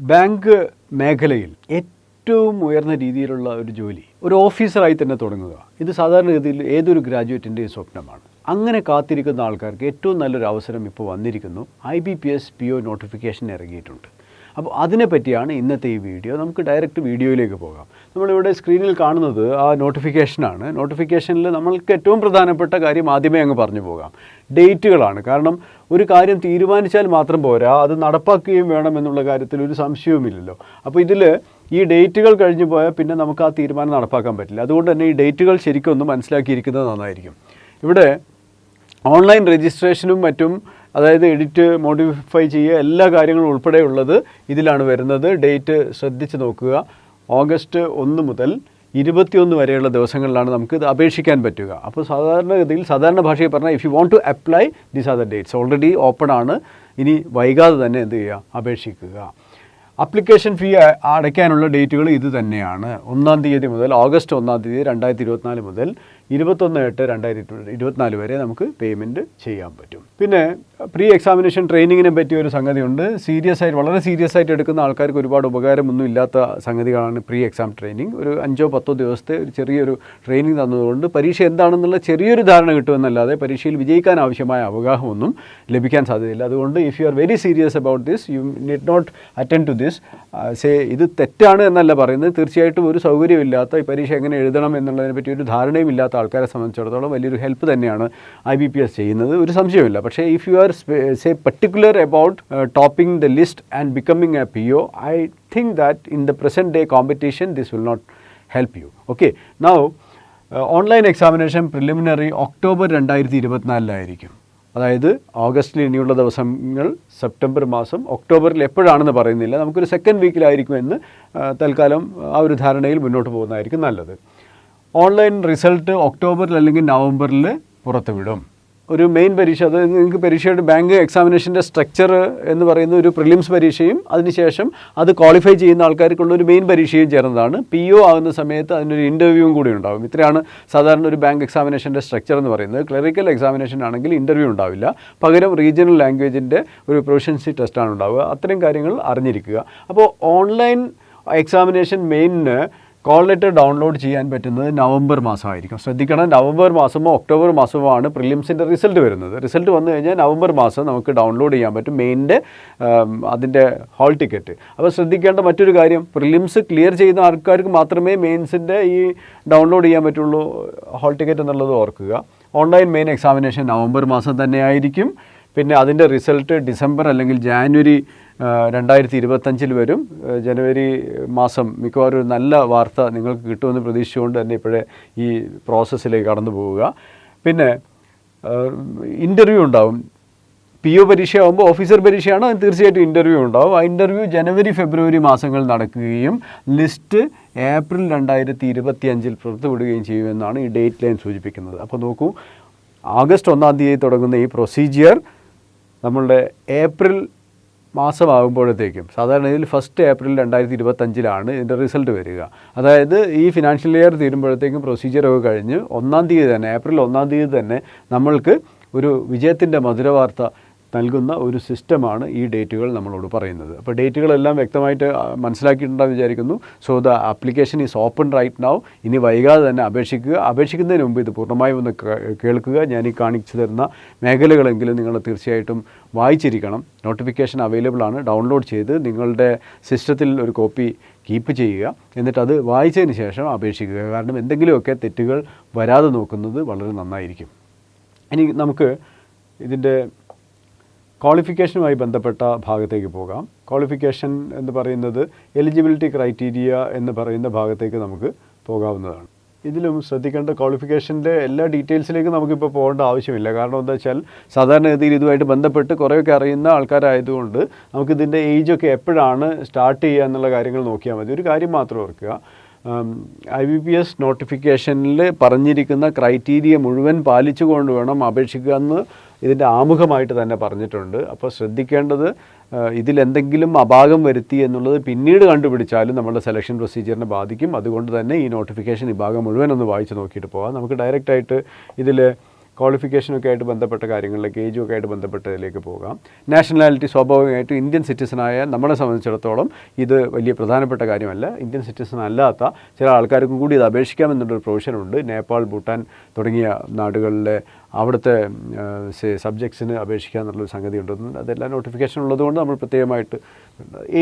Bank മേഖലയിൽ ഏറ്റവും ഉയർന്ന രീതിയിലുള്ള ഒരു ജോലി ഒരു ഓഫീസറായി തന്നെ തുടങ്ങുക, ഇത് സാധാരണഗതിയിൽ ഏതൊരു ഗ്രാജുവേറ്റിൻ്റെയും സ്വപ്നമാണ്. അങ്ങനെ കാത്തിരിക്കുന്ന ആൾക്കാർക്ക് ഏറ്റവും നല്ലൊരു അവസരം ഇപ്പോൾ വന്നിരിക്കുന്നു. IBPS PO നോട്ടിഫിക്കേഷൻ ഇറങ്ങിയിട്ടുണ്ട്. അപ്പോൾ അതിനെപ്പറ്റിയാണ് ഇന്നത്തെ ഈ വീഡിയോ. നമുക്ക് ഡയറക്റ്റ് വീഡിയോയിലേക്ക് പോകാം. നമ്മളിവിടെ സ്ക്രീനിൽ കാണുന്നത് ആ നോട്ടിഫിക്കേഷനാണ്. നോട്ടിഫിക്കേഷനിൽ നമ്മൾക്ക് ഏറ്റവും പ്രധാനപ്പെട്ട കാര്യം ആദ്യമേ അങ്ങ് പറഞ്ഞു പോകാം, ഡേറ്റുകളാണ്. കാരണം ഒരു കാര്യം തീരുമാനിച്ചാൽ മാത്രം പോരാ, അത് നടപ്പാക്കുകയും വേണം എന്നുള്ള കാര്യത്തിൽ ഒരു സംശയവുമില്ലല്ലോ. അപ്പോൾ ഇതിൽ ഈ ഡേറ്റുകൾ കഴിഞ്ഞു പോയാൽ പിന്നെ നമുക്ക് ആ തീരുമാനം നടപ്പാക്കാൻ പറ്റില്ല. അതുകൊണ്ട് തന്നെ ഈ ഡേറ്റുകൾ ശരിക്കും ഒന്ന് മനസ്സിലാക്കിയിരിക്കുന്നത് നന്നായിരിക്കും. ഇവിടെ ഓൺലൈൻ രജിസ്ട്രേഷനും മറ്റും, അതായത് എഡിറ്റ് മോഡിഫൈ ചെയ്യുക, എല്ലാ കാര്യങ്ങളും ഉൾപ്പെടെയുള്ളത് ഇതിലാണ് വരുന്നത്. ഡേറ്റ് ശ്രദ്ധിച്ച് നോക്കുക. ഓഗസ്റ്റ് 1 മുതൽ 21 വരെയുള്ള ദിവസങ്ങളിലാണ് നമുക്ക് ഇത് അപേക്ഷിക്കാൻ പറ്റുക. അപ്പോൾ സാധാരണഗതിയിൽ സാധാരണ ഭാഷയിൽ പറഞ്ഞാൽ if you want to apply these are the dates. Already open ആണ്. ഇനി വൈകാതെ തന്നെ എന്ത് ചെയ്യുക, അപേക്ഷിക്കുക. അപ്ലിക്കേഷൻ ഫീ അടയ്ക്കാനുള്ള ഡേറ്റുകൾ ഇത് തന്നെയാണ്. 1-ാം തീയതി മുതൽ ഓഗസ്റ്റ് 1-ാം തീയതി 2024 മുതൽ 21/8/2024 വരെ നമുക്ക് പേയ്മെൻറ്റ് ചെയ്യാൻ പറ്റും. പിന്നെ പ്രീ എക്സാമിനേഷൻ ട്രെയിനിങ്ങിനെ പറ്റിയ ഒരു സംഗതിയുണ്ട്. വളരെ സീരിയസ് ആയിട്ട് എടുക്കുന്ന ആൾക്കാർക്ക് ഒരുപാട് ഉപകാരമൊന്നും ഇല്ലാത്ത സംഗതികളാണ് പ്രീ എക്സാം ട്രെയിനിങ്. ഒരു 5-10 ദിവസത്തെ ഒരു ചെറിയൊരു ട്രെയിനിങ് തന്നതുകൊണ്ട് പരീക്ഷ എന്താണെന്നുള്ള ചെറിയൊരു ധാരണ കിട്ടുമെന്നല്ലാതെ പരീക്ഷയിൽ വിജയിക്കാൻ ആവശ്യമായ അവഗാഹമൊന്നും ലഭിക്കാൻ സാധ്യതയില്ല. അതുകൊണ്ട് if you are very serious about this, you need not attend to this. ഇത് തെറ്റാണ് എന്നല്ല പറയുന്നത്. തീർച്ചയായിട്ടും ഒരു സൗകര്യമില്ലാത്ത ഈ പരീക്ഷ എങ്ങനെ എഴുതണം എന്നുള്ളതിനെ പറ്റി ഒരു ധാരണയും ഇല്ലാത്ത ആൾക്കാരെ സംബന്ധിച്ചിടത്തോളം വലിയൊരു ഹെൽപ്പ് തന്നെയാണ് IBPS ചെയ്യുന്നത്, ഒരു സംശയമില്ല. പക്ഷേ if you R particular about topping the list and becoming a PO, I think that in the present day competition this will not help you. Okay, now online examination preliminary October 2024 അതായത് ഓഗസ്റ്റിൽ ഇനിയുള്ള ദിവസങ്ങൾ, September മാസം, ഒക്ടോബറിൽ എപ്പോഴാണെന്ന് പറയുന്നില്ല. നമുക്കൊരു second വീക്കിലായിരിക്കുമെന്ന് തൽക്കാലം ആ ഒരു ധാരണയിൽ മുന്നോട്ട് പോകുന്നതായിരിക്കും നല്ലത്. ഓൺലൈൻ റിസൾട്ട് ഒക്ടോബറിൽ അല്ലെങ്കിൽ നവംബറിൽ പുറത്തുവിടും. ഒരു മെയിൻ പരീക്ഷ, അത് നിങ്ങൾക്ക് പരീക്ഷയുടെ ബാങ്ക് എക്സാമിനേഷൻ്റെ സ്ട്രക്ചർ എന്ന് പറയുന്ന ഒരു പ്രിലിംസ് പരീക്ഷയും അതിനുശേഷം അത് ക്വാളിഫൈ ചെയ്യുന്ന ആൾക്കാർക്കുള്ള ഒരു മെയിൻ പരീക്ഷയും ചേർന്നതാണ്. PO ആകുന്ന സമയത്ത് അതിനൊരു ഇൻ്റർവ്യൂവും കൂടി ഉണ്ടാകും. ഇത്രയാണ് സാധാരണ ഒരു ബാങ്ക് എക്സാമിനേഷൻ്റെ സ്ട്രക്ചർ എന്ന് പറയുന്നത്. ക്ലറിക്കൽ എക്സാമിനേഷൻ ആണെങ്കിൽ ഇൻ്റർവ്യൂ ഉണ്ടാവില്ല, പകരം റീജിയണൽ ലാംഗ്വേജിൻ്റെ ഒരു പ്രൊഫഷൻസി ടെസ്റ്റാണ് ഉണ്ടാവുക. അത്തരം കാര്യങ്ങൾ അറിഞ്ഞിരിക്കുക. അപ്പോൾ ഓൺലൈൻ എക്സാമിനേഷൻ മെയിനിന് കോൾ ലെറ്റർ ഡൗൺലോഡ് ചെയ്യാൻ പറ്റുന്നത് നവംബർ മാസമായിരിക്കും. ശ്രദ്ധിക്കണം, നവംബർ മാസമോ ഒക്ടോബർ മാസമോ ആണ് പ്രിലിംസിൻ്റെ റിസൾട്ട് വരുന്നത്. റിസൾട്ട് വന്നു കഴിഞ്ഞാൽ നവംബർ മാസം നമുക്ക് ഡൗൺലോഡ് ചെയ്യാൻ പറ്റും മെയിൻ്റെ അതിൻ്റെ ഹാൾ ടിക്കറ്റ്. അപ്പോൾ ശ്രദ്ധിക്കേണ്ട മറ്റൊരു കാര്യം, പ്രിലിംസ് ക്ലിയർ ചെയ്യുന്ന ആൾക്കാർക്ക് മാത്രമേ മെയിൻസിൻ്റെ ഈ ഡൗൺലോഡ് ചെയ്യാൻ പറ്റുള്ളൂ ഹാൾ ടിക്കറ്റ് എന്നുള്ളത് ഓർക്കുക. ഓൺലൈൻ മെയിൻ എക്സാമിനേഷൻ നവംബർ മാസം തന്നെ ആയിരിക്കും. പിന്നെ അതിൻ്റെ റിസൾട്ട് ഡിസംബർ അല്ലെങ്കിൽ ജാനുവരി 2025 വരും. ജനുവരി മാസം മിക്കവാറും ഒരു നല്ല വാർത്ത നിങ്ങൾക്ക് കിട്ടുമെന്ന് പ്രതീക്ഷിച്ചുകൊണ്ട് തന്നെ ഇപ്പോഴേ ഈ പ്രോസസ്സിലേക്ക് കടന്നു പോവുക. പിന്നെ ഇൻ്റർവ്യൂ ഉണ്ടാവും. PO പരീക്ഷയാകുമ്പോൾ ഓഫീസർ പരീക്ഷയാണ്, അതിന് തീർച്ചയായിട്ടും ഇൻ്റർവ്യൂ ഉണ്ടാവും. ആ ഇൻ്റർവ്യൂ ജനുവരി ഫെബ്രുവരി മാസങ്ങൾ നടക്കുകയും ലിസ്റ്റ് ഏപ്രിൽ 2025 പുറത്തുവിടുകയും ചെയ്യുമെന്നാണ് ഈ ഡേറ്റ് ലൈൻ സൂചിപ്പിക്കുന്നത്. അപ്പോൾ നോക്കൂ, ഓഗസ്റ്റ് 1-ാം തീയതി തുടങ്ങുന്ന ഈ പ്രൊസീജിയർ നമ്മളുടെ ഏപ്രിൽ മാസമാകുമ്പോഴത്തേക്കും, സാധാരണ ഇതിൽ 1 ഏപ്രിൽ 2025 ഇതിൻ്റെ റിസൾട്ട് വരിക. അതായത് ഈ ഫിനാൻഷ്യൽ ഇയർ തീരുമ്പോഴത്തേക്കും പ്രൊസീജിയറൊക്കെ കഴിഞ്ഞ് 1-ാം തീയതി തന്നെ, ഏപ്രിൽ 1-ാം തീയതി തന്നെ നമ്മൾക്ക് ഒരു വിജയത്തിൻ്റെ മധുരവാർത്ത നൽകുന്ന ഒരു സിസ്റ്റമാണ് ഈ ഡേറ്റുകൾ നമ്മളോട് പറയുന്നത്. അപ്പോൾ ഡേറ്റുകളെല്ലാം വ്യക്തമായിട്ട് മനസ്സിലാക്കിയിട്ടുണ്ടെന്ന് വിചാരിക്കുന്നു. So the application is open right now. ഇനി വൈകാതെ തന്നെ അപേക്ഷിക്കുക. അപേക്ഷിക്കുന്നതിന് മുമ്പ് ഇത് പൂർണ്ണമായും ഒന്ന് കേൾക്കുക. ഞാൻ ഈ കാണിച്ചു തരുന്ന മേഖലകളെങ്കിലും നിങ്ങൾ തീർച്ചയായിട്ടും വായിച്ചിരിക്കണം. നോട്ടിഫിക്കേഷൻ അവൈലബിൾ ആണ്. ഡൗൺലോഡ് ചെയ്ത് നിങ്ങളുടെ സിസ്റ്റത്തിൽ ഒരു കോപ്പി കീപ്പ് ചെയ്യുക. എന്നിട്ട് അത് വായിച്ചതിന് ശേഷം അപേക്ഷിക്കുക. കാരണം എന്തെങ്കിലുമൊക്കെ തെറ്റുകൾ വരാതെ നോക്കുന്നത് വളരെ നന്നായിരിക്കും. ഇനി നമുക്ക് ഇതിൻ്റെ ക്വാളിഫിക്കേഷനുമായി ബന്ധപ്പെട്ട ഭാഗത്തേക്ക് പോകാം. ക്വാളിഫിക്കേഷൻ എന്ന് പറയുന്നത് എലിജിബിലിറ്റി ക്രൈറ്റീരിയ എന്ന് പറയുന്ന ഭാഗത്തേക്ക് നമുക്ക് പോകാവുന്നതാണ്. ഇതിലും ശ്രദ്ധിക്കേണ്ട ക്വാളിഫിക്കേഷൻ്റെ എല്ലാ ഡീറ്റെയിൽസിലേക്കും നമുക്കിപ്പോൾ പോകേണ്ട ആവശ്യമില്ല. കാരണം എന്താ വെച്ചാൽ സാധാരണഗതിയിൽ ഇതുമായിട്ട് ബന്ധപ്പെട്ട് കുറേയൊക്കെ അറിയുന്ന ആൾക്കാരായതുകൊണ്ട് നമുക്കിതിൻ്റെ ഏജൊക്കെ എപ്പോഴാണ് സ്റ്റാർട്ട് ചെയ്യുക എന്നുള്ള കാര്യങ്ങൾ നോക്കിയാൽ മതി. ഒരു കാര്യം മാത്രം ഓർക്കുക, IBPS നോട്ടിഫിക്കേഷനിൽ പറഞ്ഞിരിക്കുന്ന ക്രൈറ്റീരിയ മുഴുവൻ പാലിച്ചുകൊണ്ട് വേണം അപേക്ഷിക്കുക എന്ന് ഇതിൻ്റെ ആമുഖമായിട്ട് തന്നെ പറഞ്ഞിട്ടുണ്ട്. അപ്പോൾ ശ്രദ്ധിക്കേണ്ടത്, ഇതിലെന്തെങ്കിലും അപാകം വരുത്തി എന്നുള്ളത് പിന്നീട് കണ്ടുപിടിച്ചാലും നമ്മുടെ സെലക്ഷൻ പ്രൊസീജിയറിനെ ബാധിക്കും. അതുകൊണ്ട് തന്നെ ഈ നോട്ടിഫിക്കേഷൻ ഈ ഭാഗം മുഴുവൻ ഒന്ന് വായിച്ച് നോക്കിയിട്ട് പോകാം. നമുക്ക് ഡയറക്റ്റായിട്ട് ഇതിൽ ക്വാളിഫിക്കേഷനൊക്കെ ആയിട്ട് ബന്ധപ്പെട്ട കാര്യങ്ങളിലേക്ക്, ഏജുമൊക്കെ ആയിട്ട് ബന്ധപ്പെട്ടതിലേക്ക് പോകാം. നാഷണാലിറ്റി സ്വാഭാവികമായിട്ടും ഇന്ത്യൻ സിറ്റിസനായ നമ്മളെ സംബന്ധിച്ചിടത്തോളം ഇത് വലിയ പ്രധാനപ്പെട്ട കാര്യമല്ല. ഇന്ത്യൻ സിറ്റിസൺ അല്ലാത്ത ചില ആൾക്കാർക്കും കൂടി ഇത് അപേക്ഷിക്കാമെന്നുള്ളൊരു പ്രൊവിഷനുണ്ട്. നേപ്പാൾ, ഭൂട്ടാൻ തുടങ്ങിയ നാടുകളിലെ അവിടുത്തെ സബ്ജക്ട്സിന് അപേക്ഷിക്കുക എന്നുള്ളൊരു സംഗതി ഉണ്ടെന്ന് അതെല്ലാം നോട്ടിഫിക്കേഷൻ ഉള്ളതുകൊണ്ട് നമ്മൾ പ്രത്യേകമായിട്ട്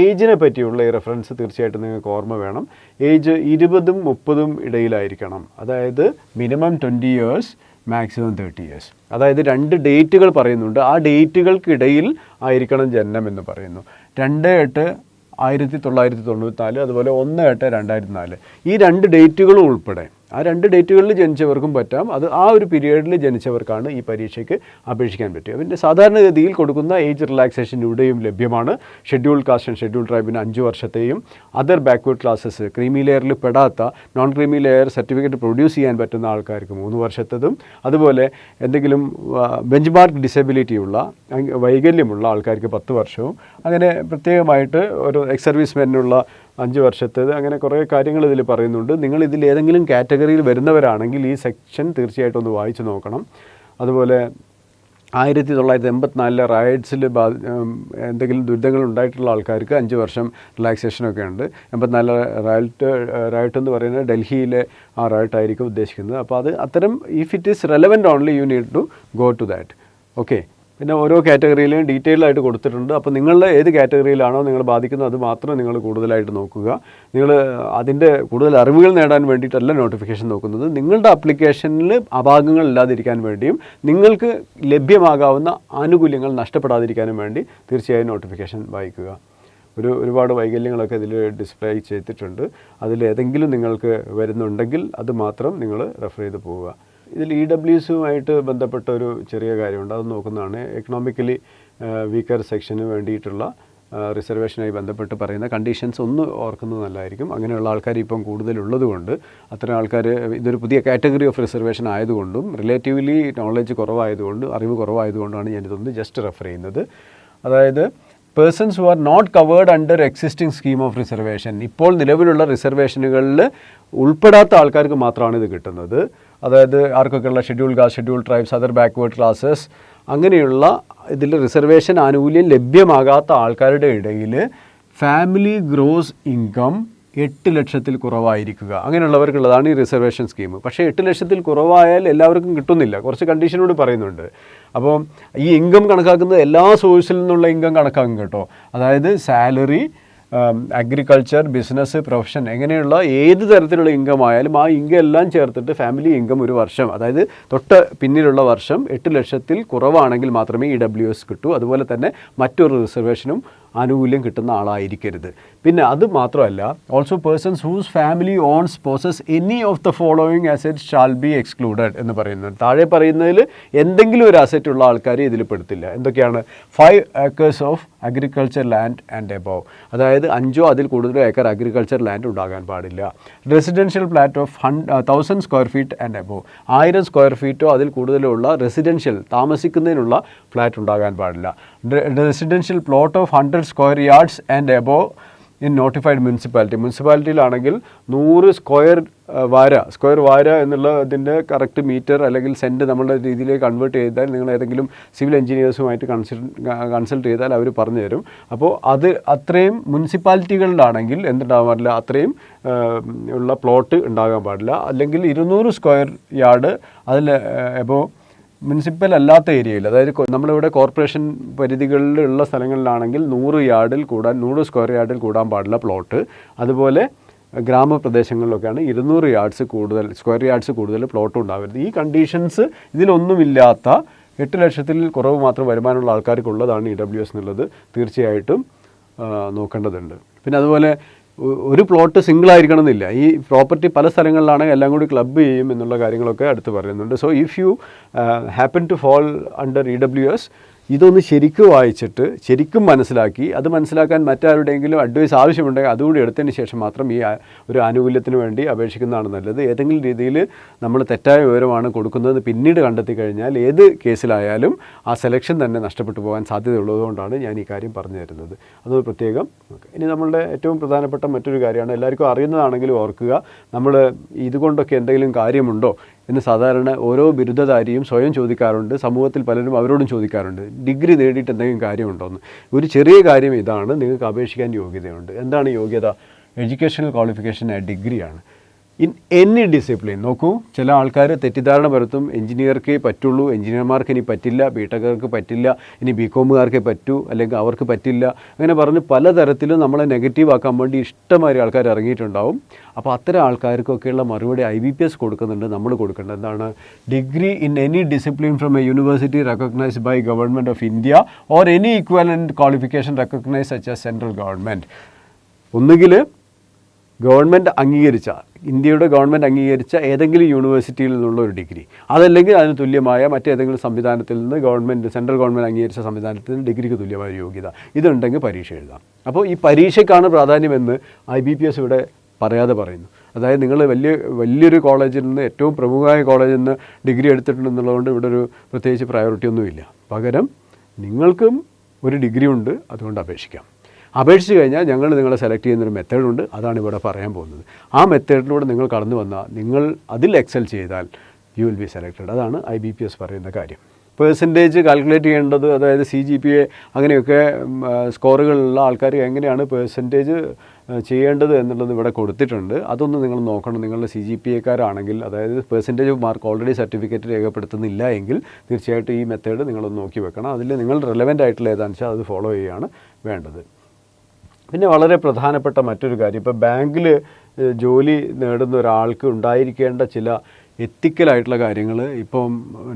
ഏജിനെ പറ്റിയുള്ള ഈ റെഫറൻസ് തീർച്ചയായിട്ടും നിങ്ങൾക്ക് ഓർമ്മ വേണം. ഏജ് 20-ഉം 30-ഉം ഇടയിലായിരിക്കണം. അതായത് മിനിമം 20 years, മാക്സിമം 30 years. അതായത് 2 ഡേറ്റുകൾ പറയുന്നുണ്ട്. ആ ഡേറ്റുകൾക്കിടയിൽ ആയിരിക്കണം ജനനം എന്ന് പറയുന്നു. 2/8/1994, അതുപോലെ 1/8/2004. ഈ 2 ഡേറ്റുകളും ഉൾപ്പെടെ ആ 2 ഡേറ്റുകളിൽ ജനിച്ചവർക്കും പറ്റാം. അത് ആ ഒരു പീരിയഡിൽ ജനിച്ചവർക്കാണ് ഈ പരീക്ഷയ്ക്ക് അപേക്ഷിക്കാൻ പറ്റുക. പിന്നെ സാധാരണഗതിയിൽ കൊടുക്കുന്ന ഏജ് റിലാക്സേഷൻ ഇവിടെയും ലഭ്യമാണ്. ഷെഡ്യൂൾഡ് കാസ്റ്റ് ആൻഡ് ഷെഡ്യൂൾഡ് ട്രൈബിന് 5 വർഷത്തെയും അതർ ബാക്ക്വേർഡ് ക്ലാസ്സസ് ക്രീമി ലെയറിൽ പെടാത്ത non creamy layer certificate produce ചെയ്യാൻ പറ്റുന്ന ആൾക്കാർക്ക് 3 വർഷത്തേതും, അതുപോലെ എന്തെങ്കിലും ബെഞ്ച് മാർക്ക് ഡിസബിലിറ്റി ഉള്ള വൈകല്യമുള്ള ആൾക്കാർക്ക് 10 വർഷവും, അങ്ങനെ പ്രത്യേകമായിട്ട് ഒരു എക്സ് സർവീസ്മെനുള്ള 5 വർഷത്തേത്, അങ്ങനെ കുറേ കാര്യങ്ങൾ ഇതിൽ പറയുന്നുണ്ട്. നിങ്ങൾ ഇതിൽ ഏതെങ്കിലും കാറ്റഗറിയിൽ വരുന്നവരാണെങ്കിൽ ഈ സെക്ഷൻ തീർച്ചയായിട്ടും ഒന്ന് വായിച്ചു നോക്കണം. അതുപോലെ 1984 റയറ്റ്സിൽ എന്തെങ്കിലും ദുരിതങ്ങൾ ഉണ്ടായിട്ടുള്ള ആൾക്കാർക്ക് 5 വർഷം റിലാക്സേഷനൊക്കെ ഉണ്ട്. 84 റയറ്റ് എന്ന് പറയുന്നത് ഡൽഹിയിലെ ആ റയറ്റായിരിക്കും ഉദ്ദേശിക്കുന്നത്. അപ്പോൾ അത് അത്തരം if it is relevant only you need to go to that. Okay. പിന്നെ ഓരോ കാറ്റഗറിയിലും ഡീറ്റെയിൽ ആയിട്ട് കൊടുത്തിട്ടുണ്ട്. അപ്പോൾ നിങ്ങളുടെ ഏത് കാറ്റഗറിയിലാണോ നിങ്ങൾ ബാധിക്കുന്നത് അത് മാത്രം നിങ്ങൾ കൂടുതലായിട്ട് നോക്കുക. നിങ്ങൾ അതിൻ്റെ കൂടുതൽ അറിവുകൾ നേടാൻ വേണ്ടിയിട്ടല്ല നോട്ടിഫിക്കേഷൻ നോക്കുന്നത്. നിങ്ങളുടെ ആപ്ലിക്കേഷനിൽ അപാകങ്ങൾ ഇല്ലാതിരിക്കാൻ വേണ്ടിയും നിങ്ങൾക്ക് ലഭ്യമാകാവുന്ന ആനുകൂല്യങ്ങൾ നഷ്ടപ്പെടാതിരിക്കാനും വേണ്ടി തീർച്ചയായും നോട്ടിഫിക്കേഷൻ വായിക്കുക. ഒരുപാട് വൈകല്യങ്ങളൊക്കെ ഇതിൽ ഡിസ്പ്ലേ ചെയ്തിട്ടുണ്ട്. അതിലേതെങ്കിലും നിങ്ങൾക്ക് വരുന്നുണ്ടെങ്കിൽ അത് മാത്രം നിങ്ങൾ റെഫർ ചെയ്ത് പോവുക. ഇതിൽ EWSുമായിട്ട് ബന്ധപ്പെട്ട ഒരു ചെറിയ കാര്യമുണ്ട്, അത് നോക്കുന്നതാണ്. എക്കണോമിക്കലി വീക്കർ സെക്ഷന് വേണ്ടിയിട്ടുള്ള റിസർവേഷനുമായി ബന്ധപ്പെട്ട് പറയുന്ന കണ്ടീഷൻസ് ഒന്ന് ഓർക്കുന്നത് നല്ലതായിരിക്കും. അങ്ങനെയുള്ള ആൾക്കാർ ഇപ്പം കൂടുതലുള്ളത് കൊണ്ട്, അത്തരം ആൾക്കാർ ഇതൊരു പുതിയ കാറ്റഗറി ഓഫ് റിസർവേഷൻ ആയതുകൊണ്ടും റിലേറ്റീവ്ലി നോളജ് കുറവായതുകൊണ്ടും അറിവ് കുറവായതുകൊണ്ടാണ് ഞാനിതൊന്ന് ജസ്റ്റ് റെഫർ ചെയ്യുന്നത്. അതായത് persons who are not covered under existing scheme of reservation, ഇപ്പോൾ നിലവിലുള്ള റിസർവേഷനുകളിൽ ഉൾപ്പെടാത്ത ആൾക്കാർക്ക് മാത്രമാണ് ഇത് കിട്ടുന്നത്. അതായത് ആർക്കൊക്കെയുള്ള scheduled caste, scheduled tribes, other backward classes, അങ്ങനെയുള്ള ഇതിൽ റിസർവേഷൻ ആനുകൂല്യം ലഭ്യമാകാത്ത ആൾക്കാരുടെ ഇടയിൽ ഫാമിലി ഗ്രോസ് ഇൻകം 8 ലക്ഷത്തിൽ കുറവായിരിക്കുക, അങ്ങനെയുള്ളവർക്കുള്ളതാണ് ഈ റിസർവേഷൻ സ്കീം. പക്ഷേ 8 ലക്ഷത്തിൽ കുറവായാൽ എല്ലാവർക്കും കിട്ടുന്നില്ല, കുറച്ച് കണ്ടീഷനോട് പറയുന്നുണ്ട്. അപ്പോൾ ഈ ഇൻകം കണക്കാക്കുന്നത് എല്ലാ സോഴ്സിൽ നിന്നുള്ള ഇൻകം കണക്കാക്കും കേട്ടോ. അതായത് സാലറി, അഗ്രികൾച്ചർ, ബിസിനസ്, പ്രൊഫഷൻ, എങ്ങനെയുള്ള ഏത് തരത്തിലുള്ള ഇൻകം ആയാലും ആ ഇൻകം എല്ലാം ചേർത്തിട്ട് ഫാമിലി ഇൻകം ഒരു വർഷം, അതായത് തൊട്ട് പിന്നിലുള്ള വർഷം 8 ലക്ഷത്തിൽ കുറവാണെങ്കിൽ മാത്രമേ EWS കിട്ടൂ. അതുപോലെ തന്നെ മറ്റൊരു റിസർവേഷനും ആനുകൂല്യം കിട്ടുന്ന ആളായിരിക്കരുത്. പിന്നെ അത് മാത്രമല്ല, also persons whose family owns possess any of the following asset shall be excluded എന്ന് പറയുന്നത്. താഴെ പറയുന്നതിൽ എന്തെങ്കിലും ഒരു അസറ്റ് ഉള്ള ആൾക്കാർ ഇതിൽ പെടുത്തില്ല. എന്തൊക്കെയാണ്? 5 acres of agriculture land and above, അതായത് 5 അതിൽ കൂടുതലോ ഏക്കർ അഗ്രികൾച്ചർ ലാൻഡ് ഉണ്ടാകാൻ പാടില്ല. Residential flat of 1000 square feet and above, 1000 square ഫീറ്റോ അതിൽ കൂടുതലോ ഉള്ള റെസിഡൻഷ്യൽ താമസിക്കുന്നതിനുള്ള ഫ്ലാറ്റ് ഉണ്ടാകാൻ പാടില്ല. Residential plot of 100 square yards and above in notified municipality, മുനിസിപ്പാലിറ്റിയിലാണെങ്കിൽ 100 സ്ക്വയർ വാര എന്നുള്ള ഇതിൻ്റെ കറക്റ്റ് മീറ്റർ അല്ലെങ്കിൽ സെൻറ്റ് നമ്മളുടെ രീതിയിലേക്ക് കൺവേർട്ട് ചെയ്താൽ നിങ്ങൾ ഏതെങ്കിലും സിവിൽ എഞ്ചിനീയേഴ്സുമായിട്ട് കൺസൾട്ട് ചെയ്താൽ അവർ പറഞ്ഞു തരും. അപ്പോൾ അത് അത്രയും മുനിസിപ്പാലിറ്റികളിലാണെങ്കിൽ എന്തുണ്ടാകാൻ പാടില്ല, അത്രയും ഉള്ള പ്ലോട്ട് ഉണ്ടാകാൻ പാടില്ല. അല്ലെങ്കിൽ 200 സ്ക്വയർ യാർഡ് അതിൽ എബോ മുനിസിപ്പൽ അല്ലാത്ത ഏരിയയിൽ, അതായത് നമ്മളിവിടെ കോർപ്പറേഷൻ പരിധികളിലുള്ള സ്ഥലങ്ങളിലാണെങ്കിൽ 100 സ്ക്വയർ യാർഡിൽ കൂടാൻ പാടില്ല പ്ലോട്ട്. അതുപോലെ ഗ്രാമപ്രദേശങ്ങളിലൊക്കെയാണ് 200 സ്ക്വയർ യാർഡ്സ് കൂടുതൽ പ്ലോട്ട് ഉണ്ടാവരുത്. ഈ കണ്ടീഷൻസ് ഇതിലൊന്നുമില്ലാത്ത 8 ലക്ഷത്തിൽ കുറവ് മാത്രം വരുമാനമുള്ള ആൾക്കാർക്കുള്ളതാണ് EWS എന്നുള്ളത് തീർച്ചയായിട്ടും നോക്കേണ്ടതുണ്ട്. പിന്നെ അതുപോലെ ഒരു പ്ലോട്ട് സിംഗിൾ ആയിരിക്കണം എന്നില്ല. ഈ പ്രോപ്പർട്ടി പല സ്ഥലങ്ങളിലാണെങ്കിൽ എല്ലാം കൂടി ക്ലബ്ബ് ചെയ്യും എന്നുള്ള കാര്യങ്ങളൊക്കെ അടുത്ത് പറയുന്നുണ്ട്. So if you happen to fall under EWS, ഇതൊന്ന് ശരിക്കും വായിച്ചിട്ട് ശരിക്കും മനസ്സിലാക്കി, അത് മനസ്സിലാക്കാൻ മറ്റാരുടെയെങ്കിലും അഡ്വൈസ് ആവശ്യമുണ്ടെങ്കിൽ അതുകൂടി എടുത്തതിന് ശേഷം മാത്രം ഈ ഒരു ആനുകൂല്യത്തിന് വേണ്ടി അപേക്ഷിക്കുന്നതാണ് നല്ലത്. ഏതെങ്കിലും രീതിയിൽ നമ്മൾ തെറ്റായ വിവരമാണ് കൊടുക്കുന്നത് പിന്നീട് കണ്ടെത്തി കഴിഞ്ഞാൽ ഏത് കേസിലായാലും ആ സെലക്ഷൻ തന്നെ നഷ്ടപ്പെട്ടു പോകാൻ സാധ്യതയുള്ളതുകൊണ്ടാണ് ഞാൻ ഈ കാര്യം പറഞ്ഞു തരുന്നത്. അത് പ്രത്യേകം. ഇനി നമ്മളുടെ ഏറ്റവും പ്രധാനപ്പെട്ട മറ്റൊരു കാര്യമാണ്, എല്ലാവർക്കും അറിയുന്നതാണെങ്കിലും ഓർക്കുക, നമ്മൾ ഇതുകൊണ്ടൊക്കെ എന്തെങ്കിലും കാര്യമുണ്ടോ, എന്ന് സാധാരണ ഓരോ ബിരുദധാരിയും സ്വയം ചോദിക്കാറുണ്ട്, സമൂഹത്തിൽ പലരും അവരോടും ചോദിക്കാറുണ്ട്, ഡിഗ്രി നേടിയിട്ട് എന്തെങ്കിലും കാര്യമുണ്ടോയെന്ന്. ഒരു ചെറിയ കാര്യം ഇതാണ്, നിങ്ങൾക്ക് അപേക്ഷിക്കാൻ യോഗ്യതയുണ്ട്. എന്താണ് യോഗ്യത? എഡ്യൂക്കേഷണൽ ക്വാളിഫിക്കേഷൻ ഡിഗ്രിയാണ്. In any discipline. നോക്കൂ, ചില ആൾക്കാർ തെറ്റിദ്ധാരണ പരത്തും, എഞ്ചിനീയർക്കേ പറ്റുള്ളൂ, എഞ്ചിനീയർമാർക്ക് ഇനി പറ്റില്ല, ബിടെക്കാർക്ക് പറ്റില്ല, ഇനി ബികോമുകാർക്കേ പറ്റൂ, അല്ലെങ്കിൽ അവർക്ക് പറ്റില്ല, അങ്ങനെ പറഞ്ഞ് പലതരത്തിലും നമ്മളെ നെഗറ്റീവ് ആക്കാൻ വേണ്ടി ഇഷ്ടംമാതിരി ആൾക്കാർ ഇറങ്ങിയിട്ടുണ്ടാവും. അപ്പോൾ അത്തരം ആൾക്കാർക്കൊക്കെയുള്ള മറുപടി IBPS കൊടുക്കുന്നുണ്ട്, നമ്മൾ കൊടുക്കേണ്ടത് എന്താണ്? Degree in any discipline from a university recognised by government of India or any equivalent qualification recognised such as central government. ഒന്നുകിൽ ഗവൺമെൻറ് അംഗീകരിച്ച, ഇന്ത്യയുടെ ഗവൺമെൻറ് അംഗീകരിച്ച ഏതെങ്കിലും യൂണിവേഴ്സിറ്റിയിൽ നിന്നുള്ള ഒരു ഡിഗ്രി, അതല്ലെങ്കിൽ അതിന് തുല്യമായ മറ്റേതെങ്കിലും സംവിധാനത്തിൽ നിന്ന് സെൻട്രൽ ഗവൺമെൻറ് അംഗീകരിച്ച സംവിധാനത്തിൽ നിന്ന് ഡിഗ്രിക്ക് തുല്യമായ യോഗ്യത, ഇതുണ്ടെങ്കിൽ പരീക്ഷ എഴുതാം. അപ്പോൾ ഈ പരീക്ഷയ്ക്കാണ് പ്രാധാന്യമെന്ന് IBPS ഇവിടെ പറയാതെ പറയുന്നു. അതായത് നിങ്ങൾ വലിയൊരു കോളേജിൽ നിന്ന്, ഏറ്റവും പ്രമുഖമായ കോളേജിൽ നിന്ന് ഡിഗ്രി എടുത്തിട്ടുണ്ടെന്നുള്ളതുകൊണ്ട് ഇവിടെ ഒരു പ്രത്യേകിച്ച് പ്രയോറിറ്റി ഒന്നുമില്ല. പകരം നിങ്ങൾക്കും ഒരു ഡിഗ്രി ഉണ്ട്, അതുകൊണ്ട് അപേക്ഷിക്കാം. അപേക്ഷിച്ച് കഴിഞ്ഞാൽ ഞങ്ങൾ നിങ്ങളെ സെലക്ട് ചെയ്യുന്നൊരു മെത്തേഡുണ്ട്, അതാണ് ഇവിടെ പറയാൻ പോകുന്നത്. ആ മെത്തേഡിലൂടെ നിങ്ങൾ കടന്നു വന്നാൽ, നിങ്ങൾ അതിൽ എക്സൽ ചെയ്താൽ യു വിൽ ബി സെലക്റ്റഡ്. അതാണ് IBPS പറയുന്ന കാര്യം. പേഴ്സൻറ്റേജ് കാൽക്കുലേറ്റ് ചെയ്യേണ്ടത്, അതായത് CGPA അങ്ങനെയൊക്കെ സ്കോറുകളുള്ള ആൾക്കാർ എങ്ങനെയാണ് പേഴ്സൻറ്റേജ് ചെയ്യേണ്ടത് എന്നുള്ളത് ഇവിടെ കൊടുത്തിട്ടുണ്ട്. അതൊന്ന് നിങ്ങൾ നോക്കണം. നിങ്ങളുടെ CGPAക്കാരാണെങ്കിൽ, അതായത് പേഴ്സൻറ്റേജ് മാർക്ക് ഓൾറെഡി സർട്ടിഫിക്കറ്റ് രേഖപ്പെടുത്തുന്നില്ല എങ്കിൽ തീർച്ചയായിട്ടും ഈ മെത്തേഡ് നിങ്ങളൊന്ന് നോക്കി വെക്കണം. അതിൽ നിങ്ങൾ റെലവൻ്റ് ആയിട്ടുള്ള ഏതാണെന്ന് വെച്ചാൽ അത് ഫോളോ ചെയ്യുകയാണ് വേണ്ടത്. പിന്നെ വളരെ പ്രധാനപ്പെട്ട മറ്റൊരു കാര്യം, ഇപ്പോൾ ബാങ്കിൽ ജോലി നേടുന്ന ഒരാൾക്ക് ഉണ്ടായിരിക്കേണ്ട ചില എത്തിക്കലായിട്ടുള്ള കാര്യങ്ങൾ ഇപ്പം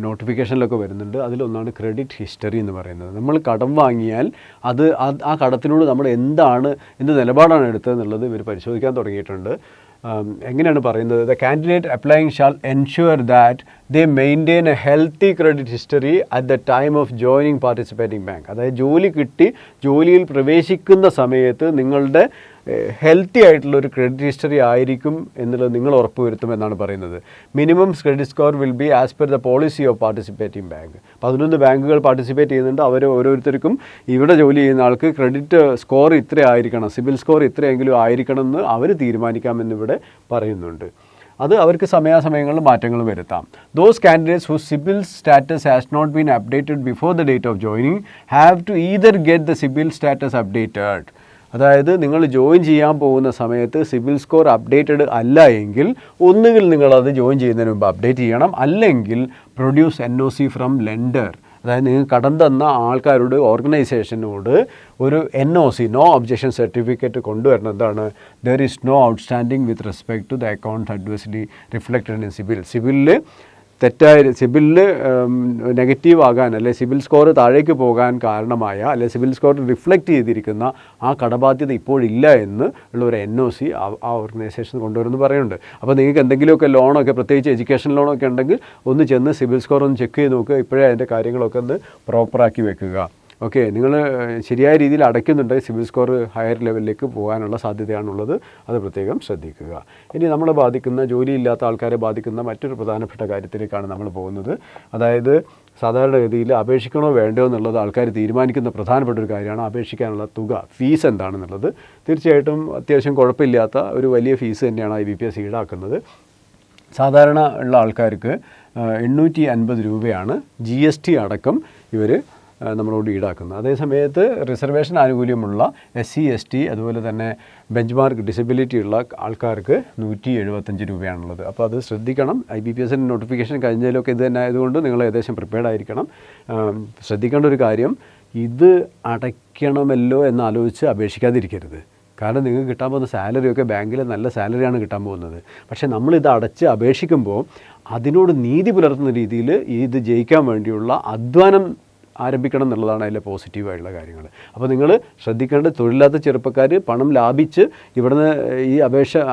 നോട്ടിഫിക്കേഷനിലൊക്കെ വരുന്നുണ്ട്. അതിലൊന്നാണ് ക്രെഡിറ്റ് ഹിസ്റ്ററി എന്ന് പറയുന്നത്. നമ്മൾ കടം വാങ്ങിയാൽ ആ കടത്തിനോട് നമ്മൾ എന്ത് നിലപാടാണ് എടുത്തതെന്നുള്ളത് ഇവർ പരിശോധിക്കാൻ തുടങ്ങിയിട്ടുണ്ട്. എങ്ങനെയാണ് പറയുന്നത്? The candidate applying shall ensure that they maintain A healthy credit history at the time of joining participating bank. അതായത് ജോലി കിട്ടി ജോലിയിൽ പ്രവേശിക്കുന്ന സമയത്ത് നിങ്ങളുടെ ഹെൽത്തി ആയിട്ടുള്ളൊരു ക്രെഡിറ്റ് ഹിസ്റ്ററി ആയിരിക്കും എന്നുള്ളത് നിങ്ങൾ ഉറപ്പുവരുത്തുമെന്നാണ് പറയുന്നത്. Minimum credit score will be as per the policy of participating bank. 11 ബാങ്കുകൾ പാർട്ടിസിപ്പേറ്റ് ചെയ്യുന്നുണ്ട്. അവർ ഓരോരുത്തർക്കും ഇവിടെ ജോലി ചെയ്യുന്ന ആൾക്ക് ക്രെഡിറ്റ് സ്കോർ ഇത്ര ആയിരിക്കണം, സിബിൽ സ്കോർ ഇത്രയെങ്കിലും ആയിരിക്കണം എന്ന് അവർ തീരുമാനിക്കാമെന്നിവിടെ പറയുന്നുണ്ട്. അത് അവർക്ക് സമയാസമയങ്ങളിൽ മാറ്റങ്ങൾ വരുത്താം. Those candidates whose CIBIL status has not been updated before the date of joining have to either get the CIBIL status updated. അതായത് നിങ്ങൾ ജോയിൻ ചെയ്യാൻ പോകുന്ന സമയത്ത് സിബിൽ സ്കോർ അപ്ഡേറ്റഡ് അല്ല എങ്കിൽ ഒന്നുകിൽ നിങ്ങളത് ജോയിൻ ചെയ്യുന്നതിന് മുമ്പ് അപ്ഡേറ്റ് ചെയ്യണം, അല്ലെങ്കിൽ പ്രൊഡ്യൂസ് NOC ഫ്രം ലെൻഡർ. അതായത് നിങ്ങൾ കടം തന്ന ആൾക്കാരുടെ ഓർഗനൈസേഷനോട് ഒരു NOC, നോ ഒബ്ജക്ഷൻ സർട്ടിഫിക്കറ്റ് കൊണ്ടുവരണം. എന്താണ്? There is no outstanding with respect to the account adversely reflected in സിബിലിൽ സിബിലിൽ നെഗറ്റീവ് ആകാൻ, അല്ലെ സിബിൽ സ്കോർ താഴേക്ക് പോകാൻ കാരണമായ, അല്ലെ സിബിൽ സ്കോർ റിഫ്ലക്റ്റ് ചെയ്തിരിക്കുന്ന ആ കടബാധ്യത ഇപ്പോഴില്ല എന്ന് ഉള്ള ഒരു NOC ആ ഓർഗനൈസേഷൻ കൊണ്ടുവരുമെന്ന് പറയുന്നുണ്ട്. അപ്പോൾ നിങ്ങൾക്ക് എന്തെങ്കിലുമൊക്കെ ലോണൊക്കെ, പ്രത്യേകിച്ച് എഡ്യൂക്കേഷൻ ലോണൊക്കെ ഉണ്ടെങ്കിൽ ഒന്ന് ചെന്ന് സിബിൽ സ്കോർ ഒന്ന് ചെക്ക് ചെയ്ത് നോക്കുക. ഇപ്പോഴേ അതിൻ്റെ കാര്യങ്ങളൊക്കെ ഒന്ന് പ്രോപ്പറാക്കി വെക്കുക. ഓക്കെ, നിങ്ങൾ ശരിയായ രീതിയിൽ അടയ്ക്കുന്നുണ്ടെങ്കിൽ സിബിൽ സ്കോർ ഹയർ ലെവലിലേക്ക് പോകാനുള്ള സാധ്യതയാണുള്ളത്. അത് പ്രത്യേകം ശ്രദ്ധിക്കുക. ഇനി നമ്മളെ ബാധിക്കുന്ന, ജോലിയില്ലാത്ത ആൾക്കാരെ ബാധിക്കുന്ന മറ്റൊരു പ്രധാനപ്പെട്ട കാര്യത്തിലേക്കാണ് നമ്മൾ പോകുന്നത്. അതായത് സാധാരണഗതിയിൽ അപേക്ഷിക്കണോ വേണ്ടോ എന്നുള്ളത് ആൾക്കാർ തീരുമാനിക്കുന്ന പ്രധാനപ്പെട്ട ഒരു കാര്യമാണ് അപേക്ഷിക്കാനുള്ള തുക, ഫീസ് എന്താണെന്നുള്ളത്. തീർച്ചയായിട്ടും അത്യാവശ്യം കുഴപ്പമില്ലാത്ത ഒരു വലിയ ഫീസ് തന്നെയാണ് IBPS ഈടാക്കുന്നത്. സാധാരണ ഉള്ള ആൾക്കാർക്ക് 850 രൂപയാണ് GST അടക്കം ഇവർ നമ്മളോട് ഈടാക്കുന്നത്. അതേസമയത്ത് റിസർവേഷൻ ആനുകൂല്യമുള്ള SC ST അതുപോലെ തന്നെ ബെഞ്ച് ഡിസബിലിറ്റി ഉള്ള ആൾക്കാർക്ക് 175 രൂപയാണുള്ളത്. അപ്പോൾ അത് ശ്രദ്ധിക്കണം. IBPSൻ്റെ നോട്ടിഫിക്കേഷൻ കഴിഞ്ഞതിലൊക്കെ ഇത് തന്നെ ആയതുകൊണ്ട് നിങ്ങൾ ഏകദേശം പ്രിപ്പയർഡ് ആയിരിക്കണം. ശ്രദ്ധിക്കേണ്ട ഒരു കാര്യം, ഇത് അടയ്ക്കണമല്ലോ എന്നാലോചിച്ച് അപേക്ഷിക്കാതിരിക്കരുത്. കാരണം നിങ്ങൾക്ക് കിട്ടാൻ പോകുന്ന സാലറിയൊക്കെ ബാങ്കിൽ നല്ല സാലറിയാണ് കിട്ടാൻ പോകുന്നത്. പക്ഷേ നമ്മളിത് അടച്ച് അപേക്ഷിക്കുമ്പോൾ അതിനോട് നീതി പുലർത്തുന്ന രീതിയിൽ ഇത് ജയിക്കാൻ വേണ്ടിയുള്ള അധ്വാനം ആരംഭിക്കണം എന്നുള്ളതാണ് അതിലെ പോസിറ്റീവായിട്ടുള്ള കാര്യങ്ങൾ. അപ്പോൾ നിങ്ങൾ ശ്രദ്ധിക്കേണ്ട, തൊഴിലില്ലാത്ത ചെറുപ്പക്കാർ പണം ലാഭിച്ച് ഇവിടുന്ന് ഈ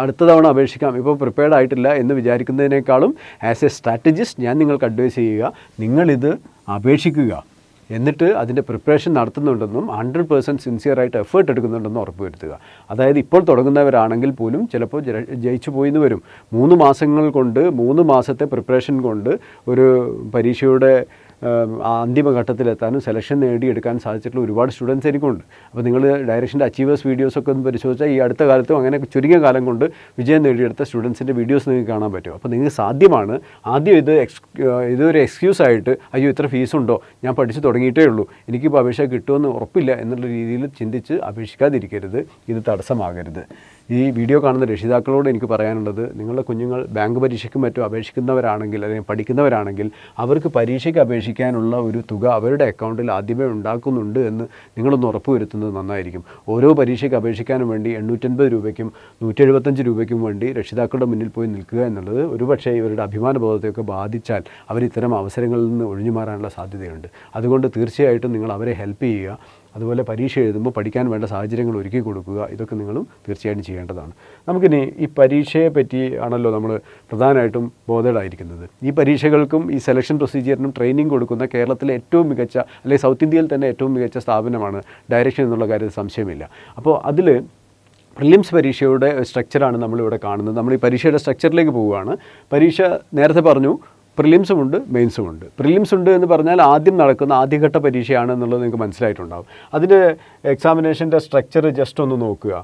അടുത്ത തവണ അപേക്ഷിക്കാം, ഇപ്പോൾ പ്രിപ്പയർഡ് ആയിട്ടില്ല എന്ന് വിചാരിക്കുന്നതിനേക്കാളും ആസ് എ സ്ട്രാറ്റജിസ്റ്റ് ഞാൻ നിങ്ങൾക്ക് അഡ്വൈസ് ചെയ്യുക, നിങ്ങളിത് അപേക്ഷിക്കുക. എന്നിട്ട് അതിൻ്റെ പ്രിപ്പറേഷൻ നടത്തുന്നുണ്ടെന്നും 100% സിൻസിയറായിട്ട് എഫേർട്ട് എടുക്കുന്നുണ്ടെന്നും ഉറപ്പുവരുത്തുക. അതായത് ഇപ്പോൾ തുടങ്ങുന്നവരാണെങ്കിൽ പോലും ചിലപ്പോൾ ജയിച്ചു പോയിന്ന് വരും. 3 മാസങ്ങൾ കൊണ്ട്, 3 മാസത്തെ പ്രിപ്പറേഷൻ കൊണ്ട് ഒരു പരീക്ഷയുടെ അന്തിമഘട്ടത്തിലെത്താനും സെലക്ഷൻ നേടിയെടുക്കാനും സാധിച്ചിട്ടുള്ള ഒരുപാട് സ്റ്റുഡൻസ് എനിക്കുണ്ട്. അപ്പോൾ നിങ്ങൾ ഡയറക്ഷൻ്റെ അച്ചീവേഴ്സ് വീഡിയോസൊക്കെ ഒന്ന് പരിശോധിച്ചാൽ ഈ അടുത്ത കാലത്തും അങ്ങനെ ചുരുങ്ങിയ കാലം കൊണ്ട് വിജയം നേടിയെടുത്ത സ്റ്റുഡൻസിൻ്റെ വീഡിയോസ് നിങ്ങൾക്ക് കാണാൻ പറ്റും. അപ്പോൾ നിങ്ങൾക്ക് സാധ്യമാണ്. ആദ്യം ഇതൊരു എക്സ്ക്യൂസായിട്ട് അയ്യോ ഇത്ര ഫീസുണ്ടോ, ഞാൻ പഠിച്ച് തുടങ്ങിയിട്ടേ ഉള്ളൂ, എനിക്കിപ്പോൾ അപേക്ഷ കിട്ടുമെന്ന് ഉറപ്പില്ല എന്നുള്ള രീതിയിൽ ചിന്തിച്ച് അപേക്ഷിക്കാതിരിക്കരുത്. ഇത് തടസ്സമാകരുത്. ഈ വീഡിയോ കാണുന്ന രക്ഷിതാക്കളോട് എനിക്ക് പറയാനുള്ളത്, നിങ്ങളുടെ കുഞ്ഞുങ്ങൾ ബാങ്ക് പരീക്ഷയ്ക്കും മറ്റും അപേക്ഷിക്കുന്നവരാണെങ്കിൽ അല്ലെങ്കിൽ പഠിക്കുന്നവരാണെങ്കിൽ അവർക്ക് പരീക്ഷയ്ക്ക് അപേക്ഷിക്കാനുള്ള ഒരു തുക അവരുടെ അക്കൗണ്ടിൽ ആദ്യമേ ഉണ്ടാക്കുന്നുണ്ട് എന്ന് നിങ്ങളൊന്ന് ഉറപ്പുവരുത്തുന്നത് നന്നായിരിക്കും. ഓരോ പരീക്ഷയ്ക്ക് അപേക്ഷിക്കാനും വേണ്ടി 850 രൂപയ്ക്കും 175 രൂപയ്ക്കും വേണ്ടി രക്ഷിതാക്കളുടെ മുന്നിൽ പോയി നിൽക്കുക എന്നുള്ളത് ഒരുപക്ഷേ ഇവരുടെ അഭിമാനബോധത്തെയൊക്കെ ബാധിച്ചാൽ അവർ ഇത്തരം അവസരങ്ങളിൽ നിന്ന് ഒഴിഞ്ഞു മാറാനുള്ള സാധ്യതയുണ്ട്. അതുകൊണ്ട് തീർച്ചയായിട്ടും നിങ്ങൾ അവരെ ഹെൽപ്പ് ചെയ്യുക. അതുപോലെ പരീക്ഷ എഴുതുമ്പോൾ പഠിക്കാൻ വേണ്ട സാഹചര്യങ്ങൾ ഒരുക്കി കൊടുക്കുക. ഇതൊക്കെ നിങ്ങളും തീർച്ചയായിട്ടും ചെയ്യേണ്ടതാണ്. നമുക്കിനി ഈ പരീക്ഷയെ പറ്റി ആണല്ലോ നമ്മൾ പ്രധാനമായിട്ടും ബോധേഡായിരിക്കുന്നത്. ഈ പരീക്ഷകൾക്കും ഈ സെലക്ഷൻ പ്രൊസീജിയറിനും ട്രെയിനിങ് കൊടുക്കുന്ന കേരളത്തിലെ ഏറ്റവും മികച്ച, അല്ലെങ്കിൽ സൗത്ത് ഇന്ത്യയിൽ തന്നെ ഏറ്റവും മികച്ച സ്ഥാപനമാണ് ഡയറക്ഷൻ എന്നുള്ള കാര്യത്തിൽ സംശയമില്ല. അപ്പോൾ അതിൽ പ്രിലിംസ് പരീക്ഷയുടെ സ്ട്രക്ചറാണ് നമ്മളിവിടെ കാണുന്നത്. നമ്മൾ ഈ പരീക്ഷയുടെ സ്ട്രക്ചറിലേക്ക് പോവുകയാണ്. പരീക്ഷ നേരത്തെ പറഞ്ഞു പ്രിലിംസും ഉണ്ട്, മെയിൻസും ഉണ്ട്. പ്രിലിംസ് ഉണ്ട് എന്ന് പറഞ്ഞാൽ ആദ്യം നടക്കുന്ന ആദ്യഘട്ട പരീക്ഷയാണ് എന്നുള്ളത് നിങ്ങൾക്ക് മനസ്സിലായിട്ടുണ്ടാകും. അതിൻ്റെ എക്സാമിനേഷൻ്റെ സ്ട്രക്ചർ ജസ്റ്റ് ഒന്ന് നോക്കുക.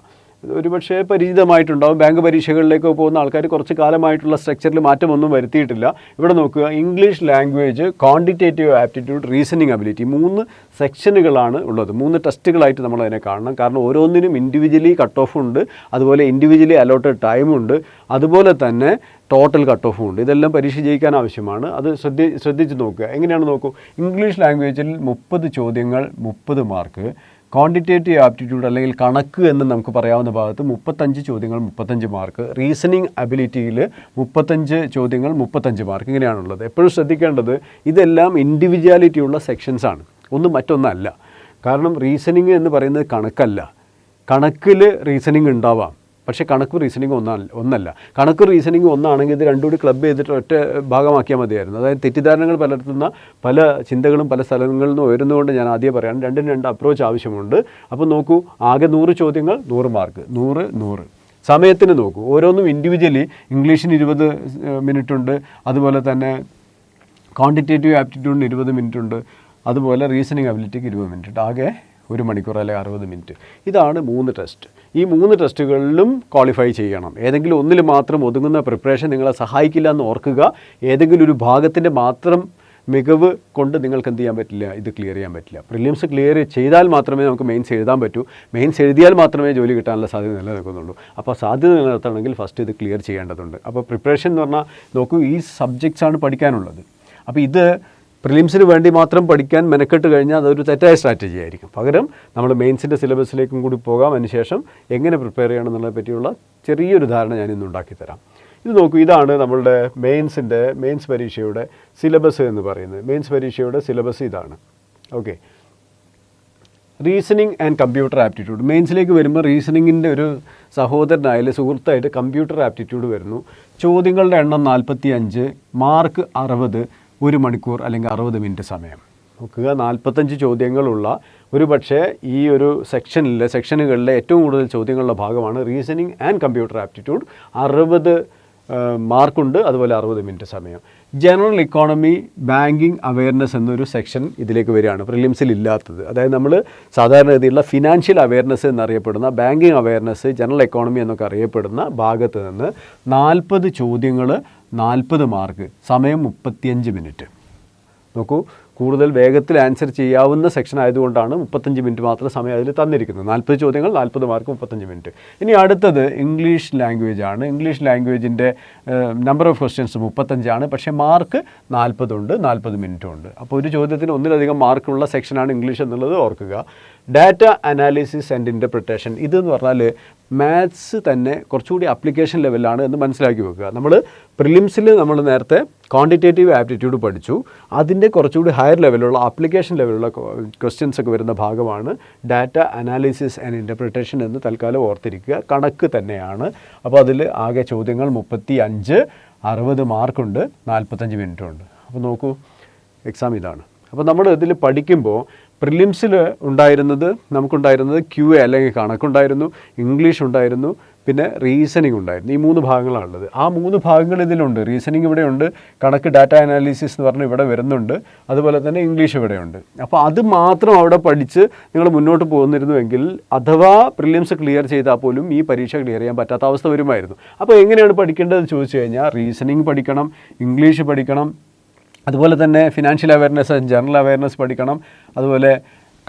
ഒരുപക്ഷെ പരിചിതമായിട്ടുണ്ടാകും. ബാങ്ക് പരീക്ഷകളിലേക്ക് പോകുന്ന ആൾക്കാർ കുറച്ച് കാലമായിട്ടുള്ള സ്ട്രക്ചറിൽ മാറ്റമൊന്നും വരുത്തിയിട്ടില്ല. ഇവിടെ നോക്കുക, English language, quantitative aptitude, reasoning ability, 3 സെക്ഷനുകളാണ് ഉള്ളത്. 3 ടെസ്റ്റുകളായിട്ട് നമ്മൾ അതിനെ കാണണം. കാരണം ഓരോന്നിനും ഇൻഡിവിജ്വലി കട്ട് ഓഫ് ഉണ്ട്, അതുപോലെ ഇൻഡിവിജ്വലി അലോട്ടഡ് ടൈമുണ്ട്, അതുപോലെ തന്നെ ടോട്ടൽ കട്ട് ഓഫും ഉണ്ട്. ഇതെല്ലാം പരീക്ഷ ജയിക്കാൻ ആവശ്യമാണ്. അത് ശ്രദ്ധിച്ച് നോക്കുക. എങ്ങനെയാണ് നോക്കൂ, ഇംഗ്ലീഷ് ലാംഗ്വേജിൽ 30 ചോദ്യങ്ങൾ 30 മാർക്ക്, ക്വാണ്ടിറ്റേറ്റീവ് ആപ്റ്റിറ്റ്യൂഡ് അല്ലെങ്കിൽ കണക്ക് എന്ന് നമുക്ക് പറയാവുന്ന ഭാഗത്ത് 35 ചോദ്യങ്ങൾ 35 മാർക്ക്, റീസണിങ് അബിലിറ്റിയിൽ 35 ചോദ്യങ്ങൾ 35 മാർക്ക്, ഇങ്ങനെയാണുള്ളത്. എപ്പോഴും ശ്രദ്ധിക്കേണ്ടത് ഇതെല്ലാം ഇൻഡിവിജ്വാലിറ്റിയുള്ള സെക്ഷൻസാണ്, ഒന്നും മറ്റൊന്നല്ല. കാരണം റീസണിങ് എന്ന് പറയുന്നത് കണക്കല്ല. കണക്കിൽ റീസണിങ് ഉണ്ടാവാം, പക്ഷേ കണക്ക് റീസണിങ് ഒന്നല്ല. കണക്ക് റീസണിങ് ഒന്നാണെങ്കിൽ ഇത് രണ്ടും കൂടി ക്ലബ് ചെയ്തിട്ട് ഒറ്റ ഭാഗമാക്കിയാൽ മതിയായിരുന്നു. അതായത് തെറ്റിദ്ധാരണകൾ പലർത്തുന്ന പല ചിന്തകളും പല സ്ഥലങ്ങളിൽ നിന്ന് ഉയരുന്നതുകൊണ്ട് ഞാൻ ആദ്യം പറയാം, രണ്ടും രണ്ട് അപ്രോച്ച് ആവശ്യമുണ്ട്. അപ്പോൾ നോക്കൂ, ആകെ 100 ചോദ്യങ്ങൾ 100 മാർക്ക്, 100. സമയത്തിന് നോക്കൂ, ഓരോന്നും ഇൻഡിവിജ്വലി ഇംഗ്ലീഷിന് 20 മിനിറ്റ് ഉണ്ട്, അതുപോലെ തന്നെ ക്വാണ്ടിറ്റേറ്റീവ് ആപ്റ്റിറ്റ്യൂഡിന് 20 മിനിറ്റ് ഉണ്ട്, അതുപോലെ റീസണിങ് അബിലിറ്റിക്ക് 20 മിനിറ്റ്, ആകെ 1 മണിക്കൂർ അല്ലെങ്കിൽ 60 മിനിറ്റ്. ഇതാണ് 3 ടെസ്റ്റ്. ഈ 3 ടെസ്റ്റുകളിലും ക്വാളിഫൈ ചെയ്യണം. ഏതെങ്കിലും ഒന്നിൽ മാത്രം ഒതുങ്ങുന്ന പ്രിപ്പറേഷൻ നിങ്ങളെ സഹായിക്കില്ല എന്ന് ഓർക്കുക. ഏതെങ്കിലും ഒരു ഭാഗത്തിൻ്റെ മാത്രം മികവ് കൊണ്ട് നിങ്ങൾക്ക് എന്ത് ചെയ്യാൻ പറ്റില്ല, ഇത് ക്ലിയർ ചെയ്യാൻ പറ്റില്ല. പ്രിലിംസ് ക്ലിയർ ചെയ്താൽ മാത്രമേ നമുക്ക് മെയിൻസ് എഴുതാൻ പറ്റൂ. മെയിൻസ് എഴുതിയാൽ മാത്രമേ ജോലി കിട്ടാനുള്ള സാധ്യത നിലനിൽക്കുന്നുള്ളൂ. അപ്പോൾ സാധ്യത നിലനിർത്തണമെങ്കിൽ ഫസ്റ്റ് ഇത് ക്ലിയർ ചെയ്യേണ്ടതുണ്ട്. അപ്പോൾ പ്രിപ്പറേഷൻ എന്ന് പറഞ്ഞാൽ നോക്കൂ, ഈ സബ്ജക്ട്സാണ് പഠിക്കാനുള്ളത്. അപ്പോൾ ഇത് പ്രിലിംസിന് വേണ്ടി മാത്രം പഠിക്കാൻ മെനക്കെട്ട് കഴിഞ്ഞാൽ അതൊരു തെറ്റായ സ്ട്രാറ്റജി ആയിരിക്കും. പകരം നമ്മൾ മെയിൻസിൻ്റെ സിലബസിലേക്കും കൂടി പോകാം. അതിനുശേഷം എങ്ങനെ പ്രിപ്പയർ ചെയ്യണം എന്നുള്ളതിനെ പറ്റിയുള്ള ചെറിയൊരു ധാരണ ഞാൻ ഇന്ന് ഉണ്ടാക്കി തരാം. ഇത് നോക്കൂ, ഇതാണ് നമ്മളുടെ മെയിൻസ് പരീക്ഷയുടെ സിലബസ് എന്ന് പറയുന്നത്. മെയിൻസ് പരീക്ഷയുടെ സിലബസ് ഇതാണ്. Okay, reasoning and computer aptitude. മെയിൻസിലേക്ക് വരുമ്പോൾ റീസണിങ്ങിൻ്റെ ഒരു സഹോദരനായാലും സുഹൃത്തായിട്ട് കമ്പ്യൂട്ടർ ആപ്റ്റിറ്റ്യൂഡ് വരുന്നു. ചോദ്യങ്ങളുടെ എണ്ണം 45, മാർക്ക് 60, 1 മണിക്കൂർ അല്ലെങ്കിൽ 60 മിനിറ്റ് സമയം. നോക്കുക, 45 ചോദ്യങ്ങളുള്ള ഒരു പക്ഷേ ഈ ഒരു സെക്ഷനുകളിലെ ഏറ്റവും കൂടുതൽ ചോദ്യങ്ങളുടെ ഭാഗമാണ് റീസണിങ് ആൻഡ് കമ്പ്യൂട്ടർ ആപ്റ്റിറ്റ്യൂഡ്. 60 മാർക്കുണ്ട്, അതുപോലെ 60 മിനിറ്റ് സമയം. ജനറൽ ഇക്കോണമി, ബാങ്കിങ് അവയർനെസ് എന്നൊരു സെക്ഷൻ ഇതിലേക്ക് വരികയാണ്, പ്രിലിംസിൽ ഇല്ലാത്തത്. അതായത് നമ്മൾ സാധാരണഗതിയിലുള്ള ഫിനാൻഷ്യൽ അവയർനെസ് എന്നറിയപ്പെടുന്ന, ബാങ്കിങ് അവയർനെസ്, ജനറൽ എക്കോണമി എന്നൊക്കെ അറിയപ്പെടുന്ന ഭാഗത്ത് നിന്ന് 40 ചോദ്യങ്ങൾ 40 മാർക്ക്, സമയം 35 മിനിറ്റ്. നോക്കൂ, കൂടുതൽ വേഗത്തിൽ ആൻസർ ചെയ്യാവുന്ന സെക്ഷൻ ആയതുകൊണ്ടാണ് 35 മിനിറ്റ് മാത്രം സമയം അതിൽ തന്നിരിക്കുന്നത്. 40 ചോദ്യങ്ങൾ 40 മാർക്ക് 35 മിനിറ്റ്. ഇനി അടുത്തത് ഇംഗ്ലീഷ് ലാംഗ്വേജ് ആണ്. ഇംഗ്ലീഷ് ലാംഗ്വേജിൻ്റെ നമ്പർ ഓഫ് ക്വസ്റ്റ്യൻസ് 35 ആണ്, പക്ഷേ മാർക്ക് 40 ഉണ്ട്, 40 മിനിറ്റും ഉണ്ട്. അപ്പോൾ ഒരു ചോദ്യത്തിന് ഒന്നിലധികം മാർക്കുള്ള സെക്ഷനാണ് ഇംഗ്ലീഷ് എന്നുള്ളത് ഓർക്കുക. ഡാറ്റ അനാലിസിസ് ആൻഡ് ഇൻ്റർപ്രിട്ടേഷൻ, ഇതെന്ന് പറഞ്ഞാൽ മാത്സ് തന്നെ കുറച്ചുകൂടി അപ്ലിക്കേഷൻ ലെവലാണ് എന്ന് മനസ്സിലാക്കി വെക്കുക. നമ്മൾ പ്രിലിംസിൽ നമ്മൾ നേരത്തെ ക്വാണ്ടിറ്റേറ്റീവ് ആപ്റ്റിറ്റ്യൂഡ് പഠിച്ചു. അതിൻ്റെ കുറച്ചുകൂടി ഹയർ ലെവലുള്ള ആപ്ലിക്കേഷൻ ലെവലുള്ള ക്വസ്റ്റ്യൻസ് ഒക്കെ വരുന്ന ഭാഗമാണ് ഡാറ്റ അനാലിസിസ് ആൻഡ് ഇൻ്റർപ്രിട്ടേഷൻ എന്ന് തൽക്കാലം ഓർത്തിരിക്കുക. കണക്ക് തന്നെയാണ്. അപ്പോൾ അതിൽ ആകെ ചോദ്യങ്ങൾ 35, 60 മാർക്കുണ്ട്, 45 മിനിറ്റും ഉണ്ട്. അപ്പോൾ നോക്കൂ, എക്സാം ഇതാണ്. അപ്പോൾ നമ്മൾ ഇതിൽ പഠിക്കുമ്പോൾ പ്രിലിംസിൽ നമുക്കുണ്ടായിരുന്നത് QA അല്ലെങ്കിൽ കണക്കുണ്ടായിരുന്നു, ഇംഗ്ലീഷ് ഉണ്ടായിരുന്നു, പിന്നെ റീസണിങ് ഉണ്ടായിരുന്നു. ഈ 3 ഭാഗങ്ങളാണുള്ളത്. ആ 3 ഭാഗങ്ങൾ ഇതിലുണ്ട്. റീസണിങ് ഇവിടെയുണ്ട്, കണക്ക് ഡാറ്റ അനാലിസിസ് എന്ന് പറഞ്ഞ് ഇവിടെ വരുന്നുണ്ട്, അതുപോലെ തന്നെ ഇംഗ്ലീഷ് ഇവിടെയുണ്ട്. അപ്പോൾ അത് മാത്രം അവിടെ പഠിച്ച് നിങ്ങൾ മുന്നോട്ട് പോകുന്നിരുന്നുവെങ്കിൽ അഥവാ പ്രിലിംസ് ക്ലിയർ ചെയ്താൽ പോലും ഈ പരീക്ഷ ക്ലിയർ ചെയ്യാൻ പറ്റാത്ത അവസ്ഥ വരുമായിരുന്നു. അപ്പോൾ എങ്ങനെയാണ് പഠിക്കേണ്ടതെന്ന് ചോദിച്ചു കഴിഞ്ഞാൽ റീസണിങ് പഠിക്കണം, ഇംഗ്ലീഷ് പഠിക്കണം, അതുപോലെ തന്നെ ഫിനാൻഷ്യൽ അവയർനെസ്, ജനറൽ അവയർനെസ് പഠിക്കണം, അതുപോലെ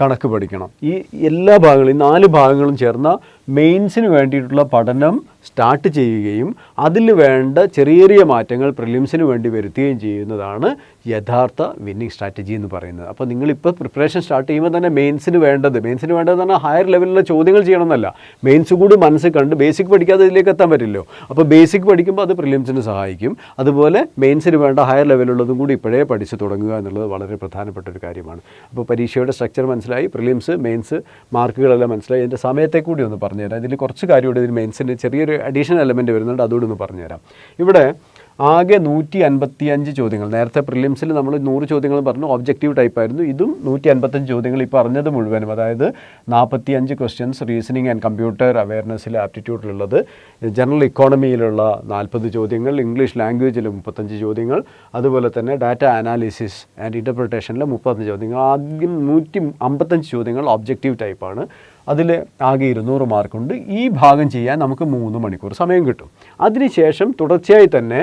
കണക്ക് പഠിക്കണം. ഈ എല്ലാ ഭാഗങ്ങളും, ഈ 4 ഭാഗങ്ങളും ചേർന്ന മെയിൻസിന് വേണ്ടിയിട്ടുള്ള പഠനം സ്റ്റാർട്ട് ചെയ്യുകയും അതിൽ വേണ്ട ചെറിയ ചെറിയ മാറ്റങ്ങൾ പ്രിലിംസിന് വേണ്ടി വരുത്തുകയും ചെയ്യുന്നതാണ് യഥാർത്ഥ വിന്നിങ് സ്ട്രാറ്റജി എന്ന് പറയുന്നത്. അപ്പോൾ നിങ്ങളിപ്പോൾ പ്രിപ്പറേഷൻ സ്റ്റാർട്ട് ചെയ്യുമ്പോൾ തന്നെ മെയിൻസിന് വേണ്ടതെന്ന് പറഞ്ഞാൽ ഹയർ ലെവലിലുള്ള ചോദ്യങ്ങൾ ചെയ്യണമെന്നല്ല, മെയിൻസ് കൂടി മനസ്സിൽ കണ്ട് ബേസിക് പഠിക്കാതെ ഇതിലേക്ക് എത്താൻ പറ്റില്ലോ. അപ്പോൾ ബേസിക് പഠിക്കുമ്പോൾ അത് പ്രിലിംസിന് സഹായിക്കും. അതുപോലെ മെയിൻസിന് വേണ്ട ഹയർ ലെവലുള്ളതും കൂടി ഇപ്പോഴേ പഠിച്ച് തുടങ്ങുക എന്നുള്ളത് വളരെ പ്രധാനപ്പെട്ട ഒരു കാര്യമാണ്. അപ്പോൾ പരീക്ഷയുടെ സ്ട്രക്ചർ മനസ്സിലായി, പ്രിലിംസ്, മെയിൻസ്, മാർക്കുകളെല്ലാം മനസ്സിലായി. ഇതിൻ്റെ സമയത്തെ കൂടി ഒന്ന് പറഞ്ഞുതരാം. ഇതിൽ കുറച്ച് കാര്യമുണ്ട്. ഇതിൽ മെയിൻസിൻ്റെ ചെറിയൊരു അഡീഷണൽ എലമെൻറ്റ് വരുന്നുണ്ട്, അതുകൂടി ഒന്ന് പറഞ്ഞുതരാം. ഇവിടെ ആകെ 155 ചോദ്യങ്ങൾ. നേരത്തെ പ്രിലിംസിൽ നമ്മൾ 100 ചോദ്യങ്ങൾ പറഞ്ഞു, ഒബ്ജക്റ്റീവ് ടൈപ്പ് ആയിരുന്നു. ഇതും 155 ചോദ്യങ്ങൾ ഈ പറഞ്ഞത് മുഴുവനും, അതായത് 45 ക്വസ്റ്റ്യൻസ് റീസണിങ് ആൻഡ് കമ്പ്യൂട്ടർ അവയർനെസ്സിൽ ആപ്റ്റിറ്റ്യൂഡിലുള്ളത്, ജനറൽ ഇക്കോണമിയിലുള്ള 40 ചോദ്യങ്ങൾ, ഇംഗ്ലീഷ് ലാംഗ്വേജിൽ 35 ചോദ്യങ്ങൾ, അതുപോലെ തന്നെ ഡാറ്റ അനാലിസിസ് ആൻഡ് ഇൻ്റർപ്രിട്ടേഷനിൽ 30 ചോദ്യങ്ങൾ. ആദ്യം 155 ചോദ്യങ്ങൾ ഒബ്ജക്റ്റീവ് ടൈപ്പാണ്. അതിൽ ആകെ 200 മാർക്കുണ്ട്. ഈ ഭാഗം ചെയ്യാൻ നമുക്ക് 3 മണിക്കൂർ സമയം കിട്ടും. അതിനുശേഷം തുടർച്ചയായി തന്നെ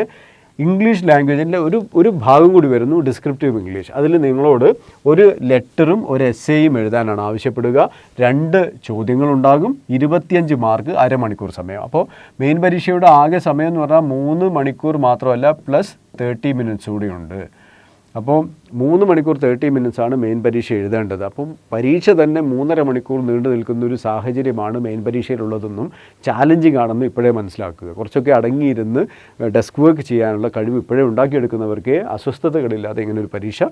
ഇംഗ്ലീഷ് ലാംഗ്വേജിൻ്റെ ഒരു ഭാഗം കൂടി വരുന്നു, ഡിസ്ക്രിപ്റ്റീവ് ഇംഗ്ലീഷ്. അതിൽ നിങ്ങളോട് ഒരു ലെറ്ററും ഒരു എസ്സേയും എഴുതാനാണ് ആവശ്യപ്പെടുക. 2 ചോദ്യങ്ങളുണ്ടാകും, 25 മാർക്ക്, അരമണിക്കൂർ സമയം. അപ്പോൾ മെയിൻ പരീക്ഷയുടെ ആകെ സമയം എന്ന് പറഞ്ഞാൽ 3 മണിക്കൂർ മാത്രമല്ല, പ്ലസ് 30 മിനിറ്റ്സ് കൂടിയുണ്ട്. അപ്പോൾ 3 മണിക്കൂർ 30 മിനിറ്റ്സാണ് മെയിൻ പരീക്ഷ എഴുതേണ്ടത്. അപ്പം പരീക്ഷ തന്നെ 3.5 മണിക്കൂർ നീണ്ടു നിൽക്കുന്ന ഒരു സാഹചര്യമാണ് മെയിൻ പരീക്ഷയിലുള്ളതെന്നും ചാലഞ്ചിങ് ആണെന്നും ഇപ്പോഴേ മനസ്സിലാക്കുക. കുറച്ചൊക്കെ അടങ്ങിയിരുന്ന് ഡെസ്ക് വർക്ക് ചെയ്യാനുള്ള കഴിവ് ഇപ്പോഴേ ഉണ്ടാക്കിയെടുക്കുന്നവർക്ക് അസ്വസ്ഥതകളില്ലാതെ ഇങ്ങനെ ഒരു പരീക്ഷ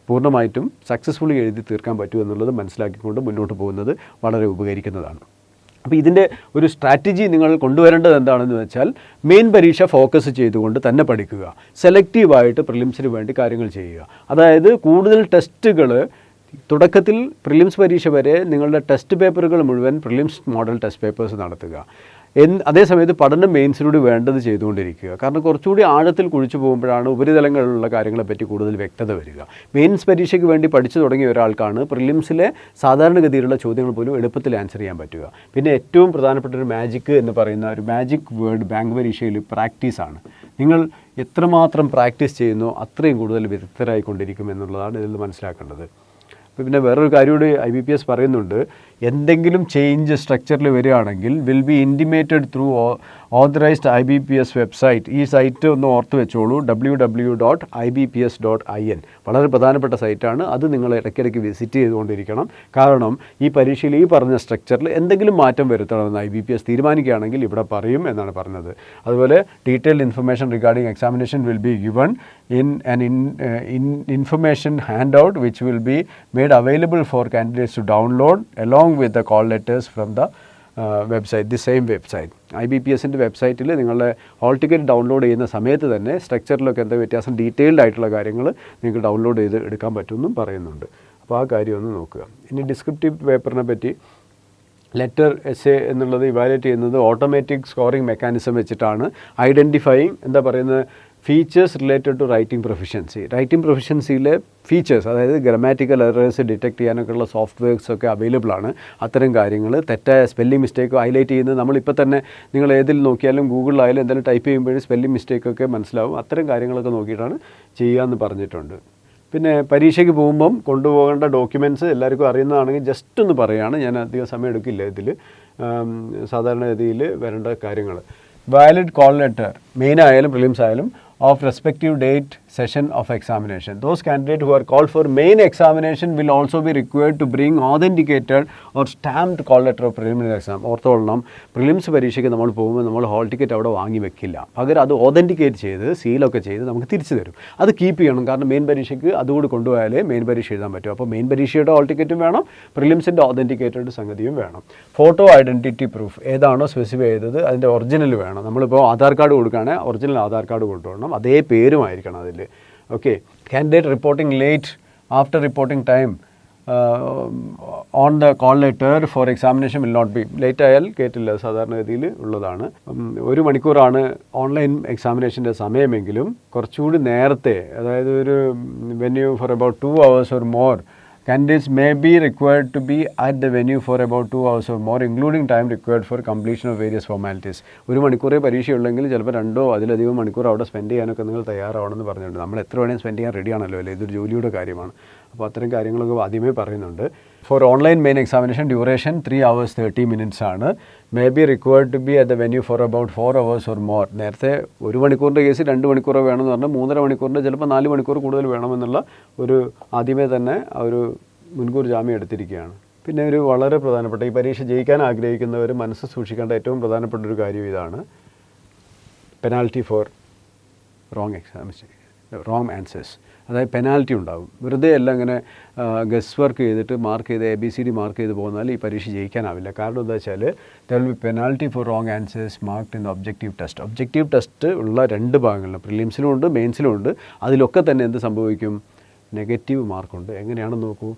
പൂർണ്ണമായിട്ടും സക്സസ്ഫുള്ളി എഴുതി തീർക്കാൻ പറ്റും എന്നുള്ളത് മനസ്സിലാക്കിക്കൊണ്ട് മുന്നോട്ട് പോകുന്നത് വളരെ ഉപകരിക്കുന്നതാണ്. അപ്പോൾ ഇതിൻ്റെ ഒരു സ്ട്രാറ്റജി നിങ്ങൾ കൊണ്ടുവരേണ്ടത് എന്താണെന്ന് വെച്ചാൽ മെയിൻ പരീക്ഷ ഫോക്കസ് ചെയ്തുകൊണ്ട് തന്നെ പഠിക്കുക, സെലക്റ്റീവായിട്ട് പ്രിലിംസിന് വേണ്ടി കാര്യങ്ങൾ ചെയ്യുക. അതായത് കൂടുതൽ ടെസ്റ്റുകൾ തുടക്കത്തിൽ പ്രിലിംസ് പരീക്ഷ വരെ നിങ്ങളുടെ ടെസ്റ്റ് പേപ്പറുകൾ മുഴുവൻ പ്രിലിംസ് മോഡൽ ടെസ്റ്റ് പേപ്പേഴ്സ് നടത്തുക. അതേസമയത്ത് പഠനം മെയിൻസിലൂടെ വേണ്ടത് ചെയ്തുകൊണ്ടിരിക്കുക. കാരണം കുറച്ചുകൂടി ആഴത്തിൽ കുഴിച്ചു പോകുമ്പോഴാണ് ഉപരിതലങ്ങളിലുള്ള കാര്യങ്ങളെപ്പറ്റി കൂടുതൽ വ്യക്തത വരിക. മെയിൻസ് പരീക്ഷയ്ക്ക് വേണ്ടി പഠിച്ചു തുടങ്ങിയ ഒരാൾക്കാണ് പ്രിലിംസിലെ സാധാരണഗതിയിലുള്ള ചോദ്യങ്ങൾ പോലും എളുപ്പത്തിൽ ആൻസർ ചെയ്യാൻ പറ്റുക. പിന്നെ ഏറ്റവും പ്രധാനപ്പെട്ട ഒരു മാജിക് എന്ന് പറയുന്ന ഒരു മാജിക് വേർഡ് ബാങ്ക് പരീക്ഷയിൽ പ്രാക്ടീസാണ്. നിങ്ങൾ എത്രമാത്രം പ്രാക്ടീസ് ചെയ്യുന്നോ അത്രയും കൂടുതൽ വിദഗ്ധരായിക്കൊണ്ടിരിക്കും എന്നുള്ളതാണ് ഇതിൽ മനസ്സിലാക്കേണ്ടത്. പിന്നെ വേറൊരു കാര്യം കൂടി IBPS പറയുന്നുണ്ട്, എന്തെങ്കിലും ചേഞ്ച് സ്ട്രക്ചറിൽ വരികയാണെങ്കിൽ will be intimated through authorised IBPS website. ഈ സൈറ്റ് ഒന്ന് ഓർത്ത് വെച്ചോളൂ, www.ibps.in. വളരെ പ്രധാനപ്പെട്ട സൈറ്റാണ്. അത് നിങ്ങൾ ഇടയ്ക്കിടയ്ക്ക് വിസിറ്റ് ചെയ്തുകൊണ്ടിരിക്കണം. കാരണം ഈ പരീക്ഷയിൽ ഈ പറഞ്ഞ സ്ട്രക്ചറിൽ എന്തെങ്കിലും മാറ്റം വരുത്തണമെന്ന് IBPS തീരുമാനിക്കുകയാണെങ്കിൽ ഇവിടെ പറയും എന്നാണ് പറഞ്ഞത്. അതുപോലെ detailed information regarding examination will be given in an information handout which will be made available for candidates to download along with the call letters from the website, the same website. IBPSൻ്റെ വെബ്സൈറ്റിൽ നിങ്ങളുടെ hall ticket download ചെയ്യുന്ന സമയത്ത് തന്നെ സ്ട്രക്ചറിലൊക്കെ എന്താ വ്യത്യാസം, detailed ആയിട്ടുള്ള കാര്യങ്ങൾ നിങ്ങൾക്ക് ഡൗൺലോഡ് ചെയ്ത് എടുക്കാൻ പറ്റുമെന്നും പറയുന്നുണ്ട്. അപ്പോൾ ആ കാര്യം ഒന്ന് നോക്കുക. ഇനി ഡിസ്ക്രിപ്റ്റീവ് പേപ്പറിനെ പറ്റി, ലെറ്റർ എസ്സേ എന്നുള്ളത് ഇവാലുവേറ്റ് ചെയ്യുന്നത് ഓട്ടോമാറ്റിക് സ്കോറിംഗ് മെക്കാനിസം വെച്ചിട്ടാണ്. ഐഡൻറ്റിഫൈയിങ് എന്താ പറയുന്നത്, features related to writing proficiency. Writing പ്രൊഫിഷ്യൻസിയിലെ ഫീച്ചേഴ്സ്, അതായത് ഗ്രാമാറ്റിക്കൽ എറേഴ്സ് ഡിറ്റക്ട് ചെയ്യാനൊക്കെയുള്ള സോഫ്റ്റ്വെയർസ് ഒക്കെ അവൈലബിൾ ആണ്. അത്തരം കാര്യങ്ങൾ, തെറ്റായ സ്പെല്ലിംഗ് മിസ്റ്റേക്ക് ഹൈലൈറ്റ് ചെയ്യുന്നത് നമ്മളിപ്പോൾ തന്നെ നിങ്ങൾ ഏതിൽ നോക്കിയാലും ഗൂഗിളിലായാലും എന്തെങ്കിലും ടൈപ്പ് ചെയ്യുമ്പോഴും സ്പെല്ലിംഗ് മിസ്റ്റേക്കൊക്കെ മനസ്സിലാവും. അത്തരം കാര്യങ്ങളൊക്കെ നോക്കിയിട്ടാണ് ചെയ്യാമെന്ന് പറഞ്ഞിട്ടുണ്ട്. പിന്നെ പരീക്ഷയ്ക്ക് പോകുമ്പം കൊണ്ടുപോകേണ്ട ഡോക്യുമെൻറ്റ്സ് എല്ലാവർക്കും അറിയുന്നതാണെങ്കിൽ ജസ്റ്റ് ഒന്ന് പറയുകയാണ്, ഞാൻ അധികം സമയം എടുക്കില്ല. ഇതിൽ സാധാരണഗതിയിൽ വരേണ്ട കാര്യങ്ങൾ, വാലിഡ് കോൾ ലെറ്റർ, മെയിൻ ആയാലും പ്രിലിംസ് ആയാലും, of respective date session of examination. Those candidates who are called for main examination will also be required to bring authenticated or stamped call letter of preliminary exam. ഓർത്തോളണം, prelims പരീക്ഷയ്ക്ക് നമ്മൾ പോകുമ്പോൾ നമ്മൾ hall ticket അവിടെ വാങ്ങി വെക്കില്ല. പകരം അത് ഓതൻറ്റിക്കേറ്റ് ചെയ്ത് സീലൊക്കെ ചെയ്ത് നമുക്ക് തിരിച്ചു തരും. അത് കീപ്പ് ചെയ്യണം. കാരണം മെയിൻ പരീക്ഷയ്ക്ക് അതുകൂടി കൊണ്ടുപോയാലേ മെയിൻ പരീക്ഷ എഴുതാൻ പറ്റും. അപ്പോൾ മെയിൻ പരീക്ഷയുടെ ഹോൾ ടിക്കറ്റും വേണം, പ്രിലിംസിൻ്റെ ഓതൻറ്റിക്കേറ്റഡ് സംഗതിയും വേണം. ഫോട്ടോ ഐഡൻറ്റിറ്റി പ്രൂഫ് ഏതാണോ സ്പെസിഫൈ ചെയ്തത് അതിൻ്റെ ഒറിജിനൽ വേണം. നമ്മളിപ്പോൾ ആധാർ കാർഡ് കൊടുക്കുകയാണെങ്കിൽ ഒറിജിനൽ ആധാർ കാർഡ് കൊണ്ടുപോകണം, അതേ പേരുമായിരിക്കണം അതിൽ. Okay. Candidate reporting late after reporting time on the call letter for examination will not be. Late ആയാൽ കേട്ടില്ല, സാധാരണഗതിയിൽ ഉള്ളതാണ്. 1 മണിക്കൂറാണ് ഓൺലൈൻ എക്സാമിനേഷൻ്റെ സമയമെങ്കിലും കുറച്ചുകൂടി നേരത്തെ, അതായത് ഒരു venue for about 2 hours or more, candidates may be required to be at the venue for about 2 hours or more, including time required for completion of various formalities. 1 മണിക്കൂറേ പരീക്ഷയുള്ളെങ്കിൽ ചിലപ്പോൾ 2 അതിലധികം മണിക്കൂർ അവിടെ സ്പെൻഡ് ചെയ്യാനൊക്കെ നിങ്ങൾ തയ്യാറാവണമെന്ന് പറഞ്ഞിട്ടുണ്ട്. നമ്മൾ എത്ര വേണേലും സ്പെൻഡ് ചെയ്യാൻ റെഡിയാണല്ലോ അല്ലേ, ഇതൊരു ജോലിയുടെ കാര്യമാണ്. അപ്പോൾ അത്തരം കാര്യങ്ങളൊക്കെ ആദ്യമേ പറയുന്നുണ്ട്. For online main examination duration 3 hours 30 minutes ആണ്. May be required to be at the venue for about 4 hours or more. നേരത്തെ 1 മണിക്കൂറിൻ്റെ കേസ് 2 മണിക്കൂറോ വേണമെന്ന് പറഞ്ഞാൽ 3.5 മണിക്കൂറിൻ്റെ ചിലപ്പോൾ 4 മണിക്കൂർ കൂടുതൽ വേണമെന്നുള്ള ഒരു ആദ്യമേ തന്നെ ഒരു മുൻകൂർ ജാമ്യം എടുത്തിരിക്കുകയാണ്. പിന്നെ ഒരു വളരെ പ്രധാനപ്പെട്ട, ഈ പരീക്ഷ ജയിക്കാൻ ആഗ്രഹിക്കുന്നവർ മനസ്സ് സൂക്ഷിക്കേണ്ട ഏറ്റവും പ്രധാനപ്പെട്ട ഒരു കാര്യം ഇതാണ്: പെനാൽറ്റി ഫോർ റോങ് ആൻസേഴ്സ്. അതായത് പെനാൽറ്റി ഉണ്ടാകും. വെറുതെ എല്ലാം ഇങ്ങനെ ഗസ് വർക്ക് ചെയ്തിട്ട് മാർക്ക് ചെയ്ത് ABCD മാർക്ക് ചെയ്ത് പോകുന്നാൽ ഈ പരീക്ഷ ജയിക്കാനാവില്ല. കാരണം എന്താ വെച്ചാൽ there will be penalty for wrong answers marked in the objective test. Objective test ഉള്ള 2 ഭാഗങ്ങളിലും, പ്രിലിംസിലും ഉണ്ട് മെയിൻസിലും ഉണ്ട്. അതിലൊക്കെ തന്നെ എന്ത് സംഭവിക്കും? നെഗറ്റീവ് മാർക്കുണ്ട്. എങ്ങനെയാണെന്ന് നോക്കൂ.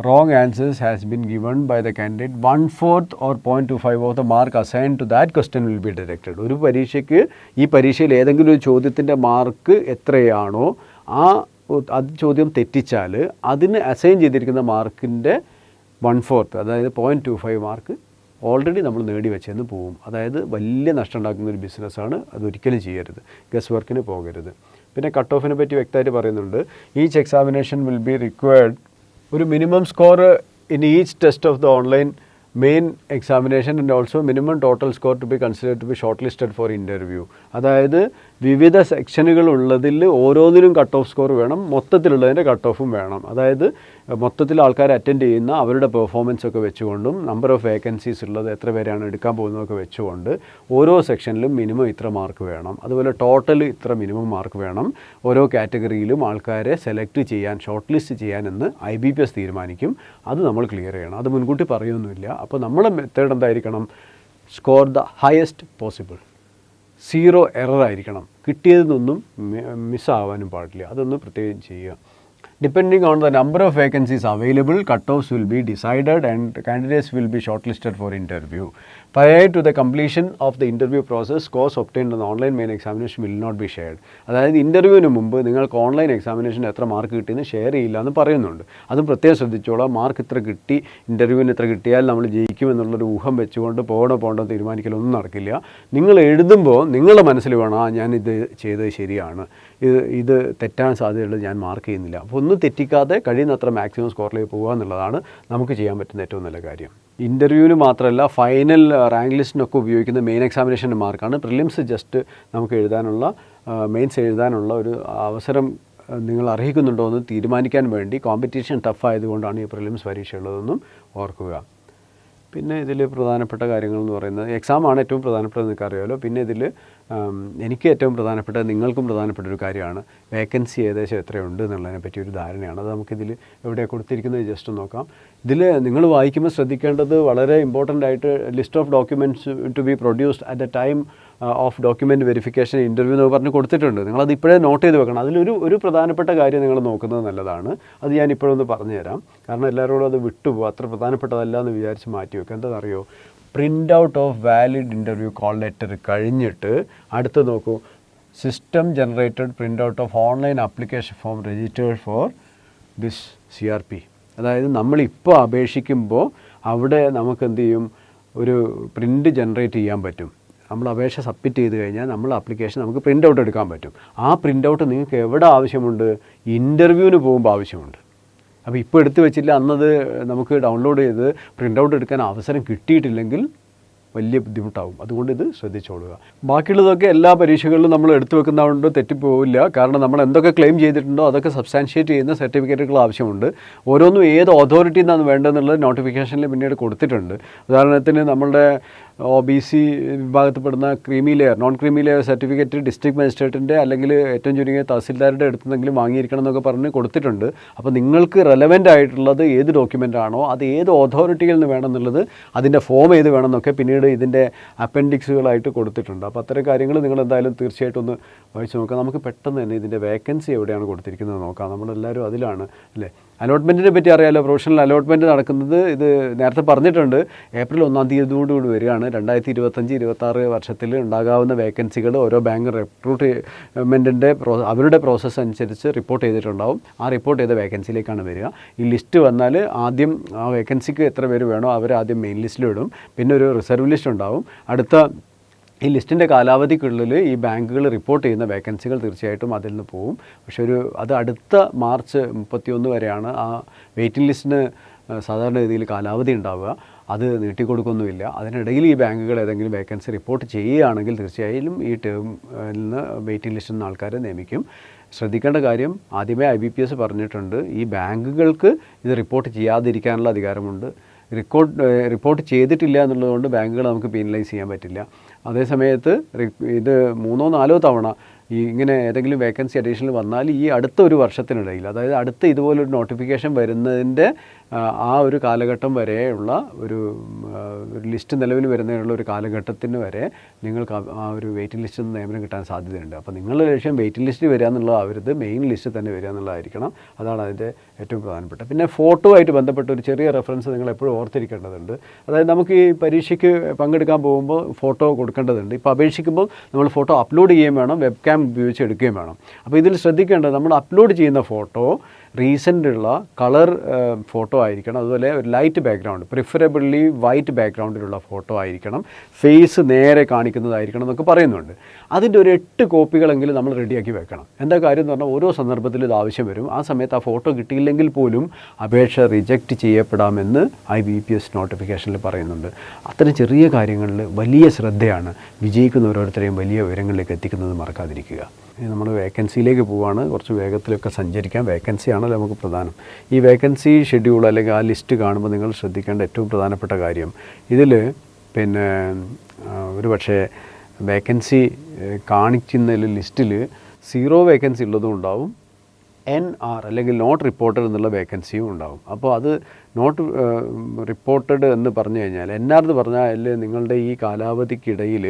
wrong answers has been given by the candidate, 1/4 or 0.25 of the mark assigned to that question will be deducted. ഒരു പരീക്ഷയ്ക്ക്, ഈ പരീക്ഷയിൽ ഏതെങ്കിലും ഒരു ചോദ്യത്തിൻ്റെ മാർക്ക് എത്രയാണോ അത് ചോദ്യം തെറ്റിച്ചാൽ അതിന് അസൈൻ ചെയ്തിരിക്കുന്ന മാർക്കിൻ്റെ 1/4, അതായത് 0.25 മാർക്ക് ഓൾറെഡി നമ്മൾ നേടി വെച്ചെന്ന് പോവും. അതായത് വലിയ നഷ്ടം ഉണ്ടാക്കുന്ന ഒരു ബിസിനസ്സാണ്. അതൊരിക്കലും ചെയ്യരുത്. ഗസ് വർക്കിന് പോകരുത്. പിന്നെ കട്ട് ഓഫിനെ പറ്റി വ്യക്തമായിട്ട് പറയുന്നുണ്ട്. Each examination will be required ഒരു minimum score in each test of the online main examination and also minimum total score to be considered to be short listed for interview. അതായത് വിവിധ സെക്ഷനുകൾ ഉള്ളതിൽ ഓരോന്നിനും കട്ട് ഓഫ് സ്കോർ വേണം, മൊത്തത്തിലുള്ളതിൻ്റെ cut ഓഫും വേണം. അതായത് മൊത്തത്തിൽ ആൾക്കാർ അറ്റൻഡ് ചെയ്യുന്ന അവരുടെ പെർഫോമൻസ് ഒക്കെ വെച്ചുകൊണ്ടും നമ്പർ ഓഫ് വേക്കൻസീസ് ഉള്ളത് എത്ര പേരാണ് എടുക്കാൻ പോകുന്നതൊക്കെ വെച്ചുകൊണ്ട് ഓരോ സെക്ഷനിലും മിനിമം ഇത്ര മാർക്ക് വേണം. അതുപോലെ ടോട്ടൽ ഇത്ര മിനിമം മാർക്ക് വേണം. ഓരോ കാറ്റഗറിയിലും ആൾക്കാരെ സെലക്ട് ചെയ്യാൻ, ഷോർട്ട് ലിസ്റ്റ് ചെയ്യാനെന്ന് IBPS തീരുമാനിക്കും. അത് നമ്മൾ ക്ലിയർ ചെയ്യണം. അത് മുൻകൂട്ടി പറയുമൊന്നുമില്ല. അപ്പോൾ നമ്മുടെ മെത്തേഡ് എന്തായിരിക്കണം? Score the highest possible. 0 error ആയിരിക്കണം. കിട്ടിയതിനൊന്നും മിസ്സാവാനും പാടില്ല. അതൊന്ന് പ്രത്യേകം ചെയ്യുക. Depending on the number of vacancies available, cut-offs will be decided and candidates will be shortlisted for interview. Prior to the completion of the interview process, scores obtained on the online main examination will not be shared. അതായത് ഇൻ്റർവ്യൂവിന് മുമ്പ് നിങ്ങൾക്ക് online examination എത്ര mark കിട്ടിയെന്ന് share ചെയ്യില്ല എന്ന് പറയുന്നുണ്ട്. അതും പ്രത്യേകം ശ്രദ്ധിച്ചോളാം. മാർക്ക് ഇത്ര കിട്ടി, ഇൻ്റർവ്യൂവിന് ഇത്ര കിട്ടിയാൽ നമ്മൾ ജയിക്കുമെന്നുള്ളൊരു ഊഹം വെച്ചുകൊണ്ട് പോകണോ തീരുമാനിക്കലൊന്നും നടക്കില്ല. നിങ്ങൾ എഴുതുമ്പോൾ നിങ്ങളുടെ മനസ്സിൽ വേണം, ഞാനിത് ചെയ്തത് ശരിയാണ്, ഇത് തെറ്റാൻ സാധ്യതയുള്ളത് ഞാൻ മാർക്ക് ചെയ്യുന്നില്ല. അപ്പോൾ ഒന്നും തെറ്റിക്കാതെ കഴിയുന്നത്ര മാക്സിമം സ്കോറിലേക്ക് പോകുക എന്നുള്ളതാണ് നമുക്ക് ചെയ്യാൻ പറ്റുന്ന ഏറ്റവും നല്ല കാര്യം. ഇൻ്റർവ്യൂവിന് മാത്രമല്ല, ഫൈനൽ റാങ്ക് ലിസ്റ്റിനൊക്കെ ഉപയോഗിക്കുന്ന മെയിൻ എക്സാമിനേഷൻ്റെ മാർക്കാണ്. പ്രിലിംസ് ജസ്റ്റ് നമുക്ക് എഴുതാനുള്ള, മെയിൻസ് എഴുതാനുള്ള ഒരു അവസരം നിങ്ങൾ അർഹിക്കുന്നുണ്ടോ എന്ന് തീരുമാനിക്കാൻ വേണ്ടി. കോമ്പറ്റീഷൻ ടഫ് ആയതുകൊണ്ടാണ് ഈ പ്രിലിംസ് പരീക്ഷ ഉള്ളതെന്നും ഓർക്കുക. പിന്നെ ഇതിൽ പ്രധാനപ്പെട്ട കാര്യങ്ങൾ എന്ന് പറയുന്നത്, എക്സാമാണ് ഏറ്റവും പ്രധാനപ്പെട്ടത് നിങ്ങൾക്കറിയാമല്ലോ. പിന്നെ ഇതിൽ എനിക്ക് ഏറ്റവും പ്രധാനപ്പെട്ട, നിങ്ങൾക്കും പ്രധാനപ്പെട്ട ഒരു കാര്യമാണ് വേക്കൻസി ഏകദേശം എത്രയുണ്ട് എന്നുള്ളതിനെ പറ്റി ഒരു ധാരണയാണ്. അത് നമുക്കിതിൽ എവിടെയാണ് കൊടുത്തിരിക്കുന്നത് ജസ്റ്റ് നോക്കാം. ഇതിൽ നിങ്ങൾ വായിക്കുമ്പോൾ ശ്രദ്ധിക്കേണ്ടത് വളരെ ഇമ്പോർട്ടൻ്റ് ആയിട്ട്, list of documents to be produced at the time of document verification interview എന്ന് പറഞ്ഞ് കൊടുത്തിട്ടുണ്ട്. നിങ്ങളത് ഇപ്പോഴേ നോട്ട് ചെയ്ത് വെക്കണം. അതിലൊരു പ്രധാനപ്പെട്ട കാര്യം നിങ്ങൾ നോക്കുന്നത് നല്ലതാണ്. അത് ഞാൻ ഇപ്പോഴൊന്ന് പറഞ്ഞു തരാം. കാരണം എല്ലാവരോടും അത് വിട്ടുപോകും, അത്ര പ്രധാനപ്പെട്ടതല്ല എന്ന് വിചാരിച്ച് മാറ്റി വെക്കുക. എന്താണെന്നറിയോ? Print out of valid interview call letter കഴിഞ്ഞിട്ട് അടുത്ത് നോക്കൂ, system generated print out of online application form registered for this CRP. അതായത് നമ്മളിപ്പോൾ അപേക്ഷിക്കുമ്പോൾ അവിടെ നമുക്ക് എന്ത് ചെയ്യും, ഒരു പ്രിൻ്റ് ജനറേറ്റ് ചെയ്യാൻ പറ്റും. നമ്മൾ അപേക്ഷ സബ്മിറ്റ് ചെയ്ത് കഴിഞ്ഞാൽ നമ്മൾ ആപ്ലിക്കേഷൻ നമുക്ക് പ്രിൻ്റ് ഔട്ട് എടുക്കാൻ പറ്റും. ആ പ്രിൻ്റ് ഔട്ട് നിങ്ങൾക്ക് എവിടെ ആവശ്യമുണ്ട്? ഇൻ്റർവ്യൂവിന് പോകുമ്പോൾ ആവശ്യമുണ്ട്. അപ്പോൾ ഇപ്പോൾ എടുത്ത് വെച്ചില്ല, അന്നത് നമുക്ക് ഡൗൺലോഡ് ചെയ്ത് പ്രിൻ്റ് ഔട്ട് എടുക്കാൻ അവസരം കിട്ടിയിട്ടില്ലെങ്കിൽ വലിയ ബുദ്ധിമുട്ടാവും. അതുകൊണ്ട് ഇത് ശ്രദ്ധിച്ചോളുക. ബാക്കിയുള്ളതൊക്കെ എല്ലാ പരീക്ഷകളിലും നമ്മൾ എടുത്തു വെക്കുന്നതുകൊണ്ട് തെറ്റിപ്പോവില്ല. കാരണം നമ്മൾ എന്തൊക്കെ ക്ലെയിം ചെയ്തിട്ടുണ്ടോ അതൊക്കെ സബ്സ്റ്റാൻഷിയേറ്റ് ചെയ്യുന്ന സർട്ടിഫിക്കറ്റുകൾ ആവശ്യമുണ്ട്. ഓരോന്നും ഏത് അതോറിറ്റിയിൽ നിന്നാണ് വേണ്ടതെന്നുള്ളത് നോട്ടിഫിക്കേഷനിൽ പിന്നീട് കൊടുത്തിട്ടുണ്ട്. ഉദാഹരണത്തിന് നമ്മളുടെ OBC വിഭാഗത്തിൽപ്പെടുന്ന creamy layer, non creamy layer certificate district മജിസ്ട്രേറ്റിൻ്റെ അല്ലെങ്കിൽ ഏറ്റവും ചുരുങ്ങിയ തഹസിൽദാരുടെ അടുത്തെങ്കിലും വാങ്ങിയിരിക്കണം എന്നൊക്കെ പറഞ്ഞ് കൊടുത്തിട്ടുണ്ട്. അപ്പോൾ നിങ്ങൾക്ക് റെലവൻ്റ് ആയിട്ടുള്ളത് ഏത് ഡോക്യുമെൻ്റ് ആണോ അത് ഏത് അതോറിറ്റിയിൽ നിന്ന് വേണമെന്നുള്ളത്, അതിൻ്റെ ഫോം ഏത് വേണമെന്നൊക്കെ പിന്നീട് ഇതിൻ്റെ അപ്പൻഡിക്സുകളായിട്ട് കൊടുത്തിട്ടുണ്ട്. അപ്പോൾ അത്തരം കാര്യങ്ങൾ നിങ്ങൾ എന്തായാലും തീർച്ചയായിട്ടും ഒന്ന് വായിച്ച് നോക്കാം. നമുക്ക് പെട്ടെന്ന് തന്നെ ഇതിൻ്റെ വേക്കൻസി എവിടെയാണ് കൊടുത്തിരിക്കുന്നത് നോക്കാം. നമ്മളെല്ലാവരും അതിലാണ് അല്ലേ. അലോട്ട്മെൻറ്റിനെ പറ്റി അറിയാമല്ലോ. പ്രൊഫഷണൽ അലോട്ട്മെൻറ്റ് നടക്കുന്നത് ഇത് നേരത്തെ പറഞ്ഞിട്ടുണ്ട്, ഏപ്രിൽ 1-ാം തീയതിയോടുകൂടി വരികയാണ്. 2025-26 വർഷത്തിൽ ഉണ്ടാകാവുന്ന വേക്കൻസികൾ ഓരോ ബാങ്ക് റിക്രൂട്ട്മെൻറ്റിൻ്റെ അവരുടെ പ്രോസസ്സ് അനുസരിച്ച് റിപ്പോർട്ട് ചെയ്തിട്ടുണ്ടാവും. ആ റിപ്പോർട്ട് ചെയ്ത വേക്കൻസിയിലേക്കാണ് വരിക. ഈ ലിസ്റ്റ് വന്നാൽ ആദ്യം ആ വേക്കൻസിക്ക് എത്ര പേര് വേണോ അവരാദ്യം മെയിൻ ലിസ്റ്റിലിടും. പിന്നെ ഒരു റിസർവ് ലിസ്റ്റ് ഉണ്ടാവും. അടുത്ത ഈ ലിസ്റ്റിൻ്റെ കാലാവധിക്കുള്ളിൽ ഈ ബാങ്കുകൾ റിപ്പോർട്ട് ചെയ്യുന്ന വേക്കൻസികൾ തീർച്ചയായിട്ടും അതിൽ നിന്ന് പോവും. പക്ഷേ അത് അടുത്ത മാർച്ച് 31 വരെയാണ് ആ വെയിറ്റിംഗ് ലിസ്റ്റിന് സാധാരണ രീതിയിൽ കാലാവധി ഉണ്ടാവുക. അത് നീട്ടിക്കൊടുക്കൊന്നുമില്ല. അതിനിടയിൽ ഈ ബാങ്കുകൾ ഏതെങ്കിലും വേക്കൻസി റിപ്പോർട്ട് ചെയ്യുകയാണെങ്കിൽ തീർച്ചയായും ഈ ടേമിൽ നിന്ന് വെയിറ്റിംഗ് ലിസ്റ്റിൽ നിന്ന് ആൾക്കാരെ നിയമിക്കും. ശ്രദ്ധിക്കേണ്ട കാര്യം, ആദ്യമേ IBPS പറഞ്ഞിട്ടുണ്ട്, ഈ ബാങ്കുകൾക്ക് ഇത് റിപ്പോർട്ട് ചെയ്യാതിരിക്കാനുള്ള അധികാരമുണ്ട്. റിപ്പോർട്ട് ചെയ്തിട്ടില്ല എന്നുള്ളതുകൊണ്ട് ബാങ്കുകൾ നമുക്ക് പീനലൈസ് ചെയ്യാൻ പറ്റില്ല. അതേസമയത്ത് ഇത് 3-4 തവണ ഇങ്ങനെ ഏതെങ്കിലും വേക്കൻസി അഡീഷണൽ വന്നാൽ ഈ അടുത്ത ഒരു വർഷത്തിനിടയിൽ, അതായത് അടുത്ത ഇതുപോലൊരു നോട്ടിഫിക്കേഷൻ വരുന്നതിൻ്റെ ആ ഒരു കാലഘട്ടം വരെയുള്ള ഒരു ലിസ്റ്റ് നിലവിൽ വരുന്നതിനുള്ള ഒരു കാലഘട്ടത്തിന് വരെ നിങ്ങൾക്ക് ആ ഒരു വെയിറ്റിംഗ് ലിസ്റ്റിൽ നിന്ന് നിയമനം കിട്ടാൻ സാധ്യതയുണ്ട്. അപ്പോൾ നിങ്ങളുടെ ലക്ഷ്യം വെയിറ്റിംഗ് ലിസ്റ്റ് വരിക എന്നുള്ളത് ആവരുത്, മെയിൻ ലിസ്റ്റ് തന്നെ വരിക എന്നുള്ളതായിരിക്കണം. അതാണ് അതിൻ്റെ ഏറ്റവും പ്രധാനപ്പെട്ട. പിന്നെ ഫോട്ടോ ആയിട്ട് ബന്ധപ്പെട്ട ഒരു ചെറിയ റെഫറൻസ് നിങ്ങൾ എപ്പോഴും ഓർത്തിരിക്കേണ്ടതുണ്ട്. അതായത് നമുക്ക് ഈ പരീക്ഷയ്ക്ക് പങ്കെടുക്കാൻ പോകുമ്പോൾ ഫോട്ടോ കൊടുക്കേണ്ടതുണ്ട്. ഇപ്പോൾ അപേക്ഷിക്കുമ്പോൾ നമ്മൾ ഫോട്ടോ അപ്ലോഡ് ചെയ്യുകയും വേണം, വെബ് ക്യാം ഉപയോഗിച്ച് എടുക്കുകയും വേണം. അപ്പോൾ ഇതിൽ ശ്രദ്ധിക്കേണ്ടത്, നമ്മൾ അപ്ലോഡ് ചെയ്യുന്ന ഫോട്ടോ റീസെൻ്റുള്ള കളർ ഫോട്ടോ ആയിരിക്കണം. അതുപോലെ ഒരു ലൈറ്റ് ബാക്ക്ഗ്രൗണ്ട്, പ്രിഫറബിളി വൈറ്റ് ബാക്ക്ഗ്രൗണ്ടിലുള്ള ഫോട്ടോ ആയിരിക്കണം. ഫേസ് നേരെ കാണിക്കുന്നതായിരിക്കണം എന്നൊക്കെ പറയുന്നുണ്ട്. അതിൻ്റെ ഒരു 8 കോപ്പികളെങ്കിലും നമ്മൾ റെഡിയാക്കി വെക്കണം. എന്താ കാര്യം എന്ന് പറഞ്ഞാൽ, ഓരോ സന്ദർഭത്തിലും ഇത് ആവശ്യം വരും. ആ സമയത്ത് ആ ഫോട്ടോ കിട്ടിയില്ലെങ്കിൽ പോലും അപേക്ഷ റിജക്റ്റ് ചെയ്യപ്പെടാമെന്ന് IBPS നോട്ടിഫിക്കേഷനിൽ പറയുന്നുണ്ട്. അത്തരം ചെറിയ കാര്യങ്ങളിൽ വലിയ ശ്രദ്ധയാണ് വിജയിക്കുന്ന ഓരോരുത്തരെയും വലിയ ഉയരങ്ങളിലേക്ക് എത്തിക്കുന്നത് മറക്കാതിരിക്കുക. നമ്മൾ വേക്കൻസിയിലേക്ക് പോവുകയാണ്. കുറച്ച് വേഗത്തിലൊക്കെ സഞ്ചരിക്കാം. വേക്കൻസിയാണല്ലോ നമുക്ക് പ്രധാനം. ഈ വേക്കൻസി ഷെഡ്യൂൾ അല്ലെങ്കിൽ ആ ലിസ്റ്റ് കാണുമ്പോൾ നിങ്ങൾ ശ്രദ്ധിക്കേണ്ട ഏറ്റവും പ്രധാനപ്പെട്ട കാര്യം, ഇതിൽ പിന്നെ ഒരു പക്ഷേ വേക്കൻസി കാണിക്കുന്ന ലിസ്റ്റിൽ 0 വേക്കൻസി ഉള്ളതും ഉണ്ടാവും, NR അല്ലെങ്കിൽ നോട്ട് റിപ്പോർട്ടഡ് എന്നുള്ള വേക്കൻസിയും ഉണ്ടാവും. അപ്പോൾ അത് നോട്ട് റിപ്പോർട്ടഡ് എന്ന് പറഞ്ഞു കഴിഞ്ഞാൽ, NR എന്ന് പറഞ്ഞാൽ നിങ്ങളുടെ ഈ കാലാവധിക്കിടയിൽ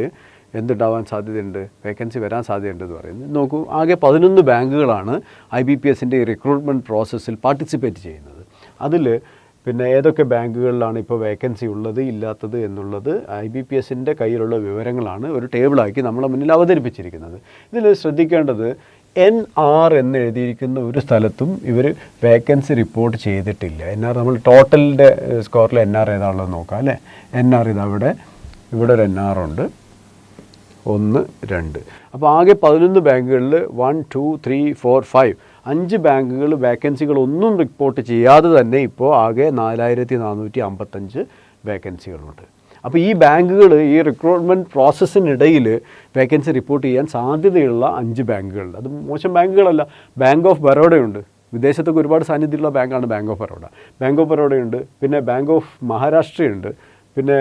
എന്തുണ്ടാവാൻ സാധ്യതയുണ്ട്, വേക്കൻസി വരാൻ സാധ്യതയുണ്ടെന്ന് പറയുന്നത്. നോക്കൂ, ആകെ 11 ബാങ്കുകളാണ് IBPSൻ്റെ റിക്രൂട്ട്മെൻറ്റ് പ്രോസസ്സിൽ പാർട്ടിസിപ്പേറ്റ് ചെയ്യുന്നത്. അതിൽ പിന്നെ ഏതൊക്കെ ബാങ്കുകളിലാണ് ഇപ്പോൾ വേക്കൻസി ഉള്ളത് ഇല്ലാത്തത് എന്നുള്ളത് IBPSൻ്റെ കയ്യിലുള്ള വിവരങ്ങളാണ് ഒരു ടേബിളാക്കി നമ്മളെ മുന്നിൽ അവതരിപ്പിച്ചിരിക്കുന്നത്. ഇതിൽ ശ്രദ്ധിക്കേണ്ടത്, NR എന്ന് എഴുതിയിരിക്കുന്ന ഒരു സ്ഥലത്തും ഇവർ വേക്കൻസി റിപ്പോർട്ട് ചെയ്തിട്ടില്ല. NR നമ്മൾ ടോട്ടലിൻ്റെ സ്കോറിൽ NR ഏതാണുള്ളത് നോക്കാം അല്ലേ. NR ഇതവിടെ, ഇവിടെ ഒരു NR ഉണ്ട്, 1, 2. അപ്പോൾ ആകെ 11 ബാങ്കുകളിൽ 1, 2, 3, 4, 5 ബാങ്കുകൾ വേക്കൻസികളൊന്നും റിപ്പോർട്ട് ചെയ്യാതെ തന്നെ ഇപ്പോൾ ആകെ 4455 വേക്കൻസികളുണ്ട്. അപ്പോൾ ഈ ബാങ്കുകൾ ഈ റിക്രൂട്ട്മെൻറ്റ് പ്രോസസ്സിനിടയിൽ വേക്കൻസി റിപ്പോർട്ട് ചെയ്യാൻ സാധ്യതയുള്ള 5 ബാങ്കുകളുണ്ട്. അത് മോശം ബാങ്കുകളല്ല. ബാങ്ക് ഓഫ് ബറോഡയുണ്ട്, വിദേശത്തൊക്കെ ഒരുപാട് സാന്നിധ്യമുള്ള ബാങ്കാണ് bank of Baroda. Bank of ബറോഡയുണ്ട്, പിന്നെ ബാങ്ക് ഓഫ് മഹാരാഷ്ട്രയുണ്ട്, പിന്നെ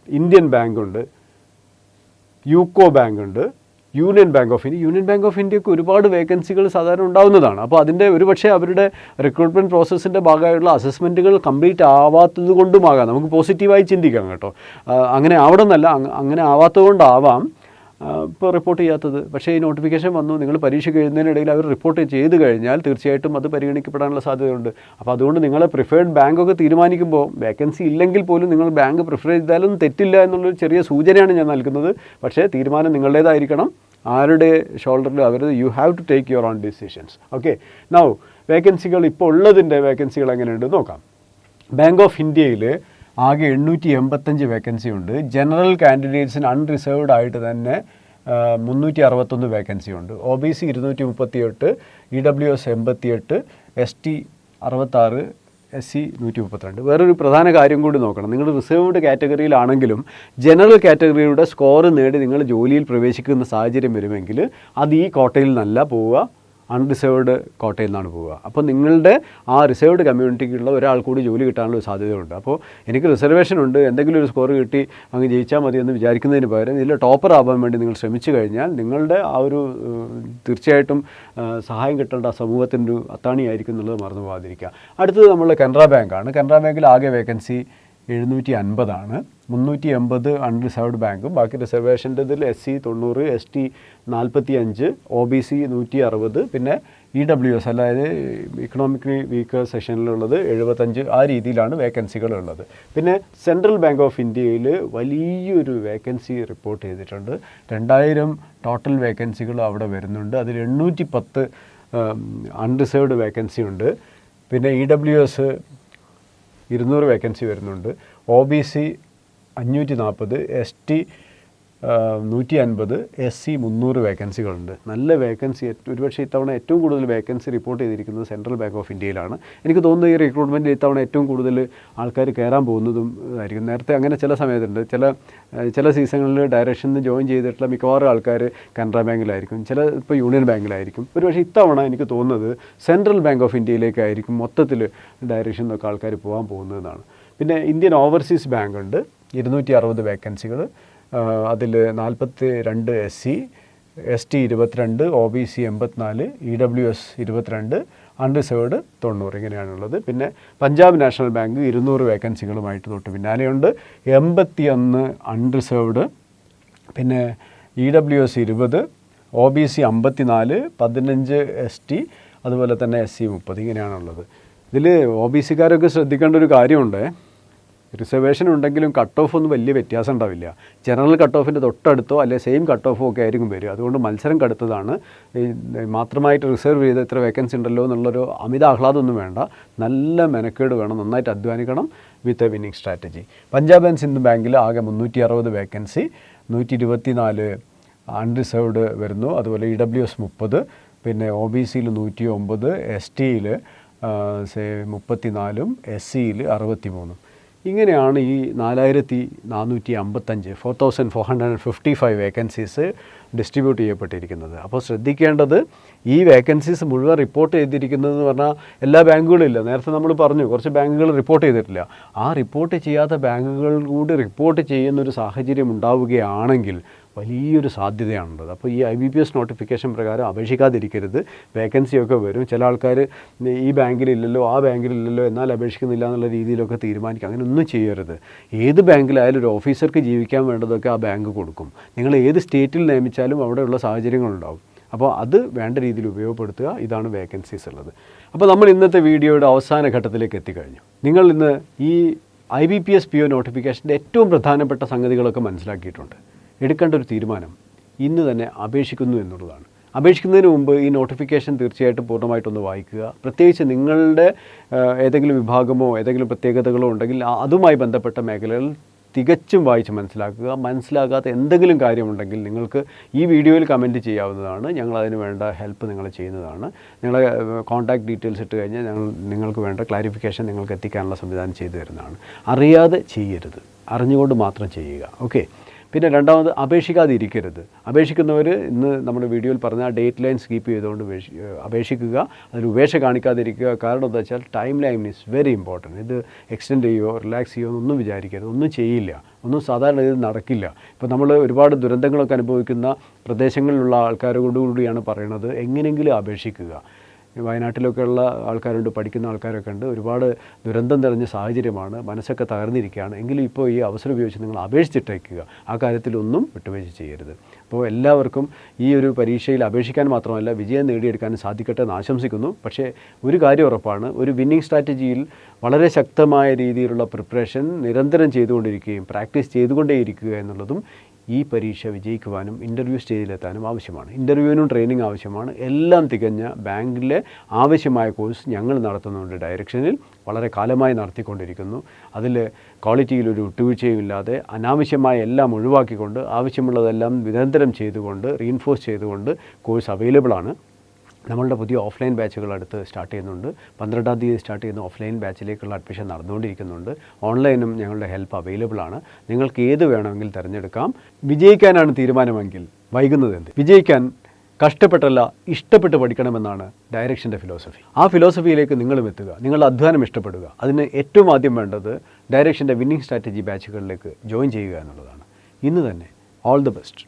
ഇന്ത്യൻ ബാങ്കുണ്ട്, യൂക്കോ ബാങ്ക് ഉണ്ട്, യൂണിയൻ ബാങ്ക് ഓഫ് ഇന്ത്യക്ക് ഒരുപാട് വേക്കൻസികൾ സാധാരണ ഉണ്ടാവുന്നതാണ്. അപ്പോൾ അതിൻ്റെ ഒരുപക്ഷെ അവരുടെ റിക്രൂട്ട്മെൻറ്റ് പ്രോസസ്സിൻ്റെ ഭാഗമായുള്ള അസസ്മെൻറ്റുകൾ കംപ്ലീറ്റ് ആവാത്തത് കൊണ്ടുമാകാം. നമുക്ക് പോസിറ്റീവായി ചിന്തിക്കാം കേട്ടോ. അങ്ങനെ ആവണമെന്നല്ല, അങ്ങനെ ആവാത്തത് കൊണ്ടാവാം ഇപ്പോൾ റിപ്പോർട്ട് ചെയ്യാത്തത്. പക്ഷേ ഈ നോട്ടിഫിക്കേഷൻ വന്നു, നിങ്ങൾ പരീക്ഷയ്ക്ക് എഴുതുന്നതിനിടയിൽ അവർ റിപ്പോർട്ട് ചെയ്ത് കഴിഞ്ഞാൽ തീർച്ചയായിട്ടും അത് പരിഗണിക്കപ്പെടാനുള്ള സാധ്യതയുണ്ട്. അപ്പോൾ അതുകൊണ്ട് നിങ്ങളെ പ്രിഫേർഡ് ബാങ്കൊക്കെ തീരുമാനിക്കുമ്പോൾ വേക്കൻസി ഇല്ലെങ്കിൽ പോലും നിങ്ങൾ ബാങ്ക് പ്രിഫർ ചെയ്താലും തെറ്റില്ല എന്നുള്ളൊരു ചെറിയ സൂചനയാണ് ഞാൻ നൽകുന്നത്. പക്ഷേ തീരുമാനം നിങ്ങളുടേതായിരിക്കണം. ആരുടെ ഷോൾഡറിൽ അവർ you have to take your own decisions. Okay, now വേക്കൻസികൾ ഇപ്പോൾ ഉള്ളതിൻ്റെ വേക്കൻസികൾ എങ്ങനെയുണ്ട് നോക്കാം. ബാങ്ക് ഓഫ് ഇന്ത്യയിൽ ആകെ 885 വേക്കൻസി ഉണ്ട്. ജനറൽ കാൻഡിഡേറ്റ്സിന് അൺറിസർവ്ഡ് ആയിട്ട് തന്നെ 361 വേക്കൻസി ഉണ്ട്. OBC 238, EWS 88, ST 66, SC 132. വേറൊരു പ്രധാന കാര്യം കൂടി നോക്കണം. നിങ്ങൾ റിസർവ്ഡ് കാറ്റഗറിയിലാണെങ്കിലും ജനറൽ കാറ്റഗറിയുടെ സ്കോർ നേടി നിങ്ങൾ ജോലിയിൽ പ്രവേശിക്കുന്ന സാഹചര്യം വരുമെങ്കിൽ അത് ഈ കോട്ടയിൽ നിന്നല്ല പോവുക, അൺറിസർവ്ഡ് കോട്ടയിൽ നിന്നാണ് പോവുക. അപ്പോൾ നിങ്ങളുടെ ആ റിസർവ്ഡ് കമ്മ്യൂണിറ്റിക്കുള്ള ഒരാൾ കൂടി ജോലി കിട്ടാനുള്ള സാധ്യതയുണ്ട്. അപ്പോൾ എനിക്ക് റിസർവേഷൻ ഉണ്ട്, എന്തെങ്കിലും ഒരു സ്കോർ കിട്ടി അങ്ങ് ജയിച്ചാൽ മതി എന്ന് വിചാരിക്കുന്നതിന് പകരം ഇതിൽ ടോപ്പർ ആവാൻ വേണ്ടി നിങ്ങൾ ശ്രമിച്ചു കഴിഞ്ഞാൽ നിങ്ങളുടെ ആ ഒരു തീർച്ചയായിട്ടും സഹായം കിട്ടേണ്ട സമൂഹത്തിൻ്റെ ഒരു അത്താണിയായിരിക്കും എന്നുള്ളത് മറന്നു പോകാതിരിക്കുക. അടുത്തത് നമ്മൾ കനറ ബാങ്കാണ്. കനറ ബാങ്കിൽ ആകെ വേക്കൻസി 750 ആണ്. 380 അൺറിസർവ്ഡ് ബാങ്കും ബാക്കി റിസർവേഷൻ്റെ ഇതിൽ SC 90, ST 45, OBC 160, പിന്നെ EWS അതായത് ഇക്കണോമിക്കലി വീക്കർ സെഷനിലുള്ളത് 75 ആ രീതിയിലാണ് വേക്കൻസികളുള്ളത്. പിന്നെ സെൻട്രൽ ബാങ്ക് ഓഫ് ഇന്ത്യയിൽ വലിയൊരു വേക്കൻസി റിപ്പോർട്ട് ചെയ്തിട്ടുണ്ട്. 2000 ടോട്ടൽ വേക്കൻസികൾ അവിടെ വരുന്നുണ്ട്. അതിൽ 810 അൺറിസേർവ്ഡ് വേക്കൻസി ഉണ്ട്. പിന്നെ EWS 200 വേക്കൻസി വരുന്നുണ്ട്. OBC 540, ST 150, SC 300 വേക്കൻസികളുണ്ട്. നല്ല വേക്കൻസി, ഒരുപക്ഷെ ഇത്തവണ ഏറ്റവും കൂടുതൽ വേക്കൻസി റിപ്പോർട്ട് ചെയ്തിരിക്കുന്നത് സെൻട്രൽ ബാങ്ക് ഓഫ് ഇന്ത്യയിലാണ്. എനിക്ക് തോന്നുന്നു ഈ റിക്രൂട്ട്മെൻറ്റിൽ ഇത്തവണ ഏറ്റവും കൂടുതൽ ആൾക്കാർ കയറാൻ പോകുന്നതും ആയിരിക്കും. നേരത്തെ അങ്ങനെ ചില സമയത്തുണ്ട്, ചില സീസണുകളിൽ ഡയറക്ഷനിൽ ജോയിൻ ചെയ്തിട്ടുള്ള മിക്കവാറും ആൾക്കാർ കാനറ ബാങ്കിലായിരിക്കും, ഇപ്പോൾ യൂണിയൻ ബാങ്കിലായിരിക്കും. ഒരുപക്ഷെ ഇത്തവണ എനിക്ക് തോന്നുന്നത് സെൻട്രൽ ബാങ്ക് ഓഫ് ഇന്ത്യയിലേക്കായിരിക്കും മൊത്തത്തിൽ ഡയറക്ഷനിൽ നിന്നൊക്കെ ആൾക്കാർ പോകാൻ പോകുന്നതെന്നാണ്. പിന്നെ ഇന്ത്യൻ ഓവർസീസ് ബാങ്ക് ഉണ്ട്, 260 വേക്കൻസികൾ. അതിൽ 42 SC, ST 22, OBC 84, EWS 22, unreserved 90 ഇങ്ങനെയാണുള്ളത്. പിന്നെ പഞ്ചാബ് നാഷണൽ ബാങ്ക് 200 വേക്കൻസികളുമായിട്ട് തൊട്ട് പിന്നാലെയുണ്ട്. 81 അൺറിസേർവ്ഡ്. പിന്നെ EWS 20, OBC 54, 15 ST, അതുപോലെ തന്നെ SC 30 ഇങ്ങനെയാണുള്ളത്. ഇതിൽ OBCക്കാരൊക്കെ ശ്രദ്ധിക്കേണ്ട ഒരു കാര്യമുണ്ട്. റിസർവേഷൻ ഉണ്ടെങ്കിലും കട്ട് ഓഫ് ഒന്നും വലിയ വ്യത്യാസം ഉണ്ടാവില്ല. ജനറൽ കട്ട് ഓഫിൻ്റെ തൊട്ടടുത്തോ അല്ലെ സെയിം കട്ട് ഓഫോ ഒക്കെ ആയിരിക്കും വരിക. അതുകൊണ്ട് മത്സരം കടുത്തതാണ്. മാത്രമായിട്ട് റിസർവ് ചെയ്ത് ഇത്ര വേക്കൻസി ഉണ്ടല്ലോ എന്നുള്ളൊരു അമിത ആഹ്ലാദമൊന്നും വേണ്ട. നല്ല മെനക്കേട് വേണം, നന്നായിട്ട് അധ്വാനിക്കണം with a winning strategy. Punjab and Sindh ബാങ്കിൽ ആകെ 360 വേക്കൻസി, 124 അൺറിസർവ്ഡ് വരുന്നു. അതുപോലെ EWS 30, പിന്നെ OBCയിൽ 109, STയിൽ 34, SCയിൽ 63. ഇങ്ങനെയാണ് ഈ 4455 4455 വേക്കൻസീസ് ഡിസ്ട്രിബ്യൂട്ട് ചെയ്യപ്പെട്ടിരിക്കുന്നത്. അപ്പോൾ ശ്രദ്ധിക്കേണ്ടത്, ഈ വേക്കൻസീസ് മുഴുവൻ റിപ്പോർട്ട് ചെയ്തിരിക്കുന്നതെന്ന് പറഞ്ഞാൽ എല്ലാ ബാങ്കുകളും ഇല്ല. നേരത്തെ നമ്മൾ പറഞ്ഞു കുറച്ച് ബാങ്കുകൾ റിപ്പോർട്ട് ചെയ്തിട്ടില്ല. ആ റിപ്പോർട്ട് ചെയ്യാത്ത ബാങ്കുകൾ കൂടി റിപ്പോർട്ട് ചെയ്യുന്നൊരു സാഹചര്യം ഉണ്ടാവുകയാണെങ്കിൽ വലിയൊരു സാധ്യതയാണുള്ളത്. അപ്പോൾ ഈ IBPS നോട്ടിഫിക്കേഷൻ പ്രകാരം അപേക്ഷിക്കാതിരിക്കരുത്. വേക്കൻസിയൊക്കെ വരും. ചില ആൾക്കാർ ഈ ബാങ്കിലില്ലല്ലോ ആ ബാങ്കിലില്ലല്ലോ എന്നാൽ അപേക്ഷിക്കുന്നില്ല എന്നുള്ള രീതിയിലൊക്കെ തീരുമാനിക്കുക. അങ്ങനെ ഒന്നും ചെയ്യരുത്. ഏത് ബാങ്കിലായാലും ഒരു ഓഫീസർക്ക് ജീവിക്കാൻ വേണ്ടതൊക്കെ ആ ബാങ്ക് കൊടുക്കും. നിങ്ങൾ ഏത് സ്റ്റേറ്റിൽ നിയമിച്ചാലും അവിടെയുള്ള സാഹചര്യങ്ങളുണ്ടാവും. അപ്പോൾ അത് വേണ്ട രീതിയിൽ ഉപയോഗപ്പെടുത്തുക. ഇതാണ് വേക്കൻസീസ് ഉള്ളത്. അപ്പോൾ നമ്മൾ ഇന്നത്തെ വീഡിയോയുടെ അവസാന ഘട്ടത്തിലേക്ക് എത്തിക്കഴിഞ്ഞു. നിങ്ങൾ ഇന്ന് ഈ IBPS PO നോട്ടിഫിക്കേഷൻ്റെ ഏറ്റവും പ്രധാനപ്പെട്ട സംഗതികളൊക്കെ മനസ്സിലാക്കിയിട്ടുണ്ട്. എടുക്കേണ്ട ഒരു തീരുമാനം ഇന്ന് തന്നെ അപേക്ഷിക്കുന്നു എന്നുള്ളതാണ്. അപേക്ഷിക്കുന്നതിന് മുമ്പ് ഈ നോട്ടിഫിക്കേഷൻ തീർച്ചയായിട്ടും പൂർണ്ണമായിട്ടൊന്ന് വായിക്കുക. പ്രത്യേകിച്ച് നിങ്ങളുടെ ഏതെങ്കിലും വിഭാഗമോ ഏതെങ്കിലും പ്രത്യേകതകളോ ഉണ്ടെങ്കിൽ അതുമായി ബന്ധപ്പെട്ട മേഖലകൾ തികച്ചും വായിച്ച് മനസ്സിലാക്കുക. മനസ്സിലാകാത്ത എന്തെങ്കിലും കാര്യമുണ്ടെങ്കിൽ നിങ്ങൾക്ക് ഈ വീഡിയോയിൽ കമൻറ്റ് ചെയ്യാവുന്നതാണ്. ഞങ്ങൾ അതിന് വേണ്ട ഹെൽപ്പ് നിങ്ങളെ ചെയ്യുന്നതാണ്. നിങ്ങളെ കോൺടാക്ട് ഡീറ്റെയിൽസ് ഇട്ട് കഴിഞ്ഞാൽ നിങ്ങൾക്ക് വേണ്ട ക്ലാരിഫിക്കേഷൻ നിങ്ങൾക്ക് എത്തിക്കാനുള്ള സംവിധാനം ചെയ്തു തരുന്നതാണ്. അറിയാതെ ചെയ്യരുത്, അറിഞ്ഞുകൊണ്ട് മാത്രം ചെയ്യുക. ഓക്കെ. പിന്നെ രണ്ടാമത്, അപേക്ഷിക്കാതിരിക്കരുത്. അപേക്ഷിക്കുന്നവർ ഇന്ന് നമ്മുടെ വീഡിയോയിൽ പറഞ്ഞ ഡേറ്റ് ലൈൻ സ്കീപ്പ് ചെയ്തുകൊണ്ട് അപേക്ഷിക്കുക. അതിൽ ഉപേക്ഷ കാണിക്കാതിരിക്കുക. കാരണം എന്താ വെച്ചാൽ time line is very important. ഇത് എക്സ്റ്റെൻഡ് ചെയ്യുമോ റിലാക്സ് ചെയ്യുമോ എന്നൊന്നും വിചാരിക്കരുത്. ഒന്നും ചെയ്യില്ല, ഒന്നും സാധാരണ ഇത് നടക്കില്ല. ഇപ്പോൾ നമ്മൾ ഒരുപാട് ദുരന്തങ്ങളൊക്കെ അനുഭവിക്കുന്ന പ്രദേശങ്ങളിലുള്ള ആൾക്കാരോടുകൂടിയാണ് പറയണത്, എങ്ങനെയെങ്കിലും അപേക്ഷിക്കുക. വയനാട്ടിലൊക്കെയുള്ള ആൾക്കാരുണ്ട്, പഠിക്കുന്ന ആൾക്കാരൊക്കെ ഉണ്ട്. ഒരുപാട് ദുരന്തം നിറഞ്ഞ സാഹചര്യമാണ്, മനസ്സൊക്കെ തകർന്നിരിക്കുകയാണ്. എങ്കിലും ഇപ്പോൾ ഈ അവസരം ഉപയോഗിച്ച് നിങ്ങൾ അപേക്ഷിച്ചിട്ടേക്കുക. ആ കാര്യത്തിലൊന്നും വിട്ടുവീഴ്ച ചെയ്യരുത്. അപ്പോൾ എല്ലാവർക്കും ഈ ഒരു പരീക്ഷയിൽ അപേക്ഷിക്കാൻ മാത്രമല്ല വിജയം നേടിയെടുക്കാനും സാധിക്കട്ടെ എന്ന് ആശംസിക്കുന്നു. പക്ഷേ ഒരു കാര്യം ഉറപ്പാണ്, ഒരു വിന്നിംഗ് സ്ട്രാറ്റജിയിൽ വളരെ ശക്തമായ രീതിയിലുള്ള പ്രിപ്പറേഷൻ നിരന്തരം ചെയ്തുകൊണ്ടിരിക്കുകയും പ്രാക്ടീസ് ചെയ്തുകൊണ്ടേയിരിക്കുക എന്നുള്ളതും ഈ പരീക്ഷ വിജയിക്കുവാനും ഇൻ്റർവ്യൂ സ്റ്റേജിലെത്താനും ആവശ്യമാണ്. ഇൻ്റർവ്യൂവിനും ട്രെയിനിങ് ആവശ്യമാണ്. എല്ലാം തികഞ്ഞ ബാങ്കിലെ ആവശ്യമായ കോഴ്സ് ഞങ്ങൾ നടത്തുന്നുണ്ട്. ഡയറക്ഷനിൽ വളരെ കാലമായി നടത്തിക്കൊണ്ടിരിക്കുന്നു. അതിൽ ക്വാളിറ്റിയിലൊരു വിട്ടുവീഴ്ചയും ഇല്ലാതെ അനാവശ്യമായ എല്ലാം ഒഴിവാക്കിക്കൊണ്ട് ആവശ്യമുള്ളതെല്ലാം നിരന്തരം ചെയ്തുകൊണ്ട് റീഇൻഫോഴ്സ് ചെയ്തുകൊണ്ട് കോഴ്സ് അവൈലബിളാണ്. നമ്മളുടെ പുതിയ ഓഫ്ലൈൻ ബാച്ചുകൾ അടുത്ത് സ്റ്റാർട്ട് ചെയ്യുന്നുണ്ട്. 12-ാം തീയതി സ്റ്റാർട്ട് ചെയ്യുന്ന ഓഫ്ലൈൻ ബാച്ചിലേക്കുള്ള അഡ്മിഷൻ നടന്നുകൊണ്ടിരിക്കുന്നുണ്ട്. ഓൺലൈനും ഞങ്ങളുടെ ഹെൽപ്പ് അവൈലബിൾ ആണ്. നിങ്ങൾക്ക് ഏത് വേണമെങ്കിൽ തിരഞ്ഞെടുക്കാം. വിജയിക്കാനാണ് തീരുമാനമെങ്കിൽ വൈകുന്നത് എന്ത്? വിജയിക്കാൻ കഷ്ടപ്പെട്ടല്ല, ഇഷ്ടപ്പെട്ട് പഠിക്കണമെന്നാണ് ഡയറക്ഷൻ്റെ ഫിലോസഫി. ആ ഫിലോസഫിയിലേക്ക് നിങ്ങളും എത്തുക. നിങ്ങളുടെ അധ്വാനം ഇഷ്ടപ്പെടുക. അതിന് ഏറ്റവും ആദ്യം വേണ്ടത് ഡയറക്ഷൻ്റെ വിന്നിംഗ് സ്ട്രാറ്റജി ബാച്ചുകളിലേക്ക് ജോയിൻ ചെയ്യുക എന്നുള്ളതാണ്. ഇന്ന് തന്നെ ഓൾ ദി ബെസ്റ്റ്.